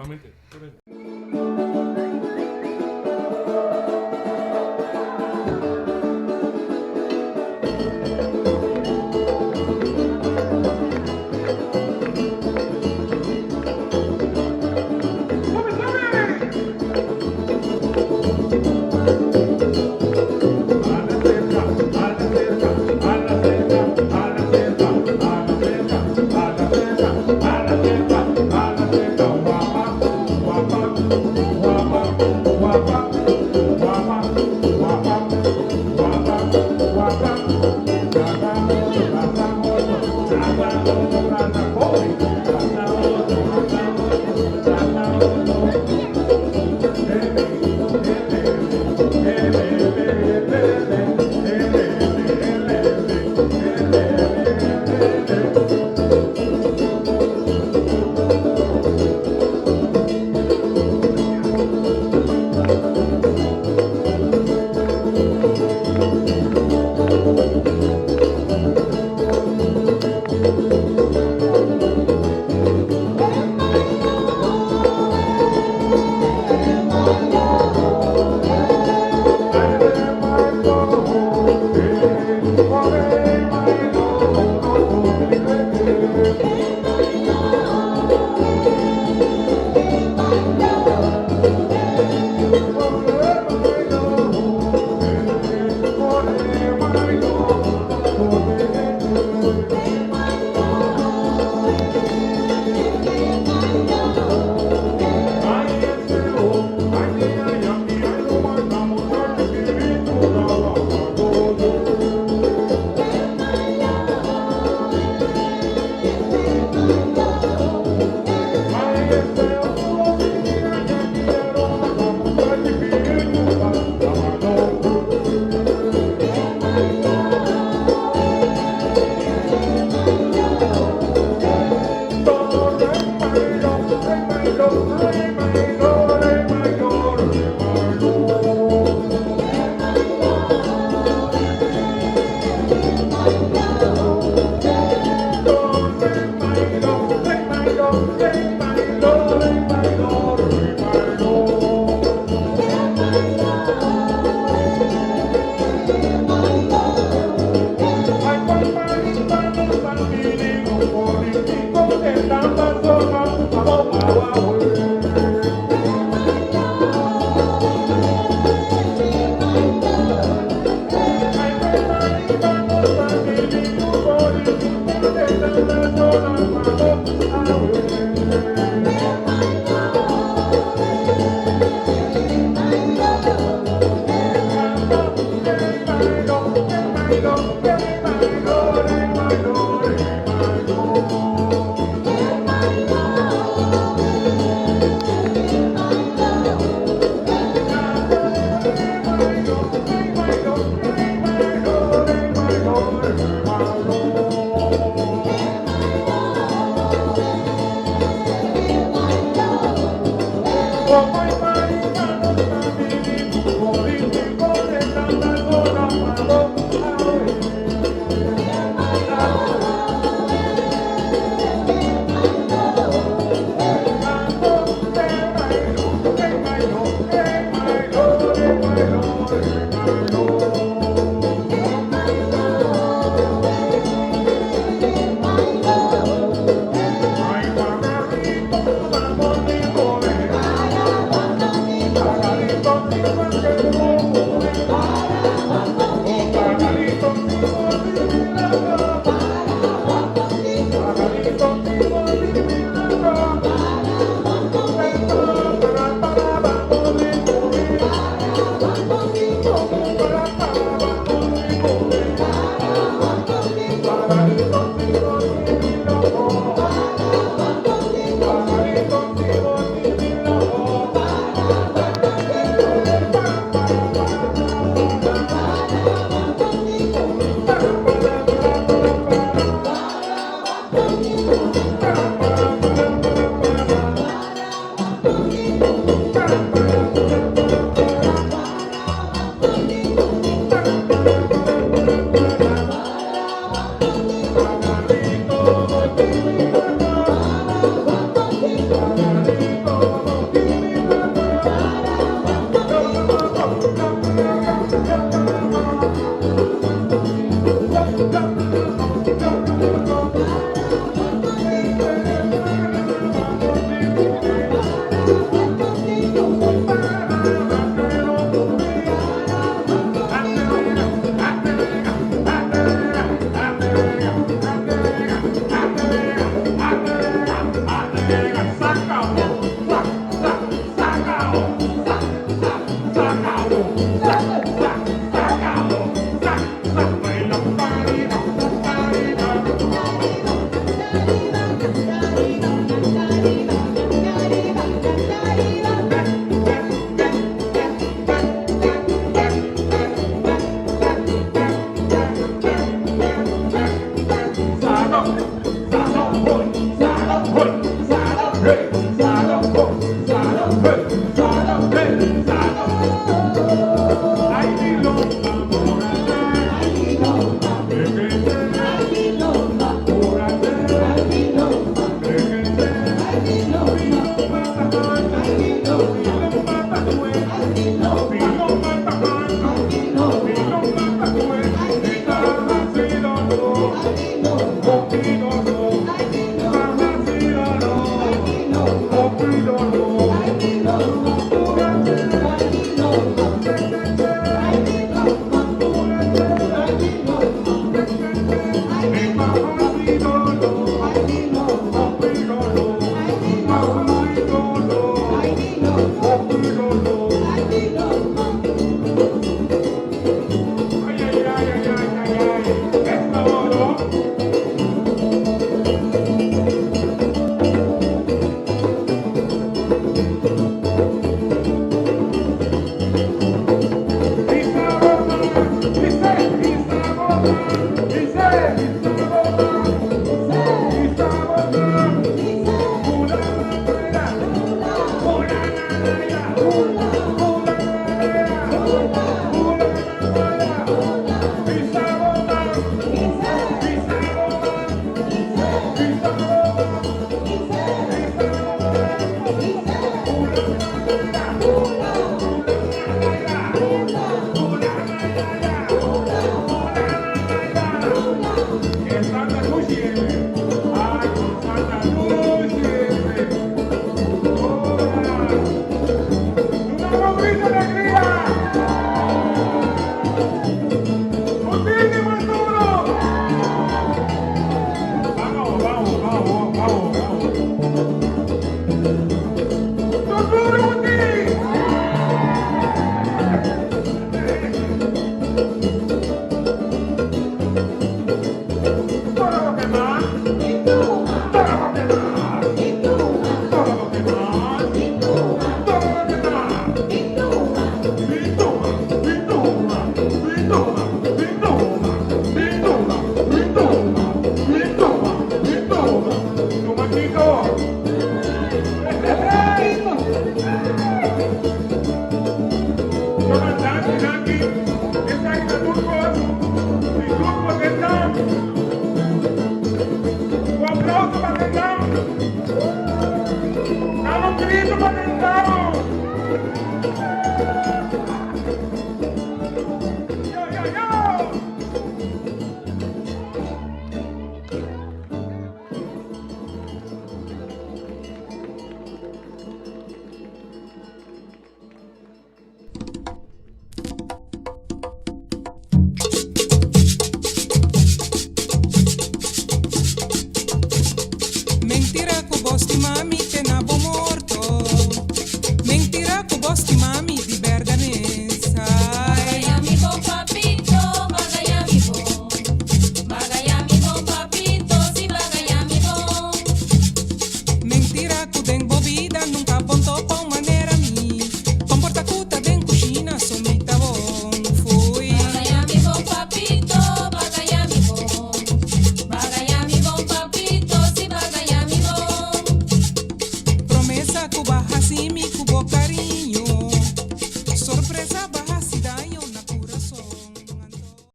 Mentira ku bosti man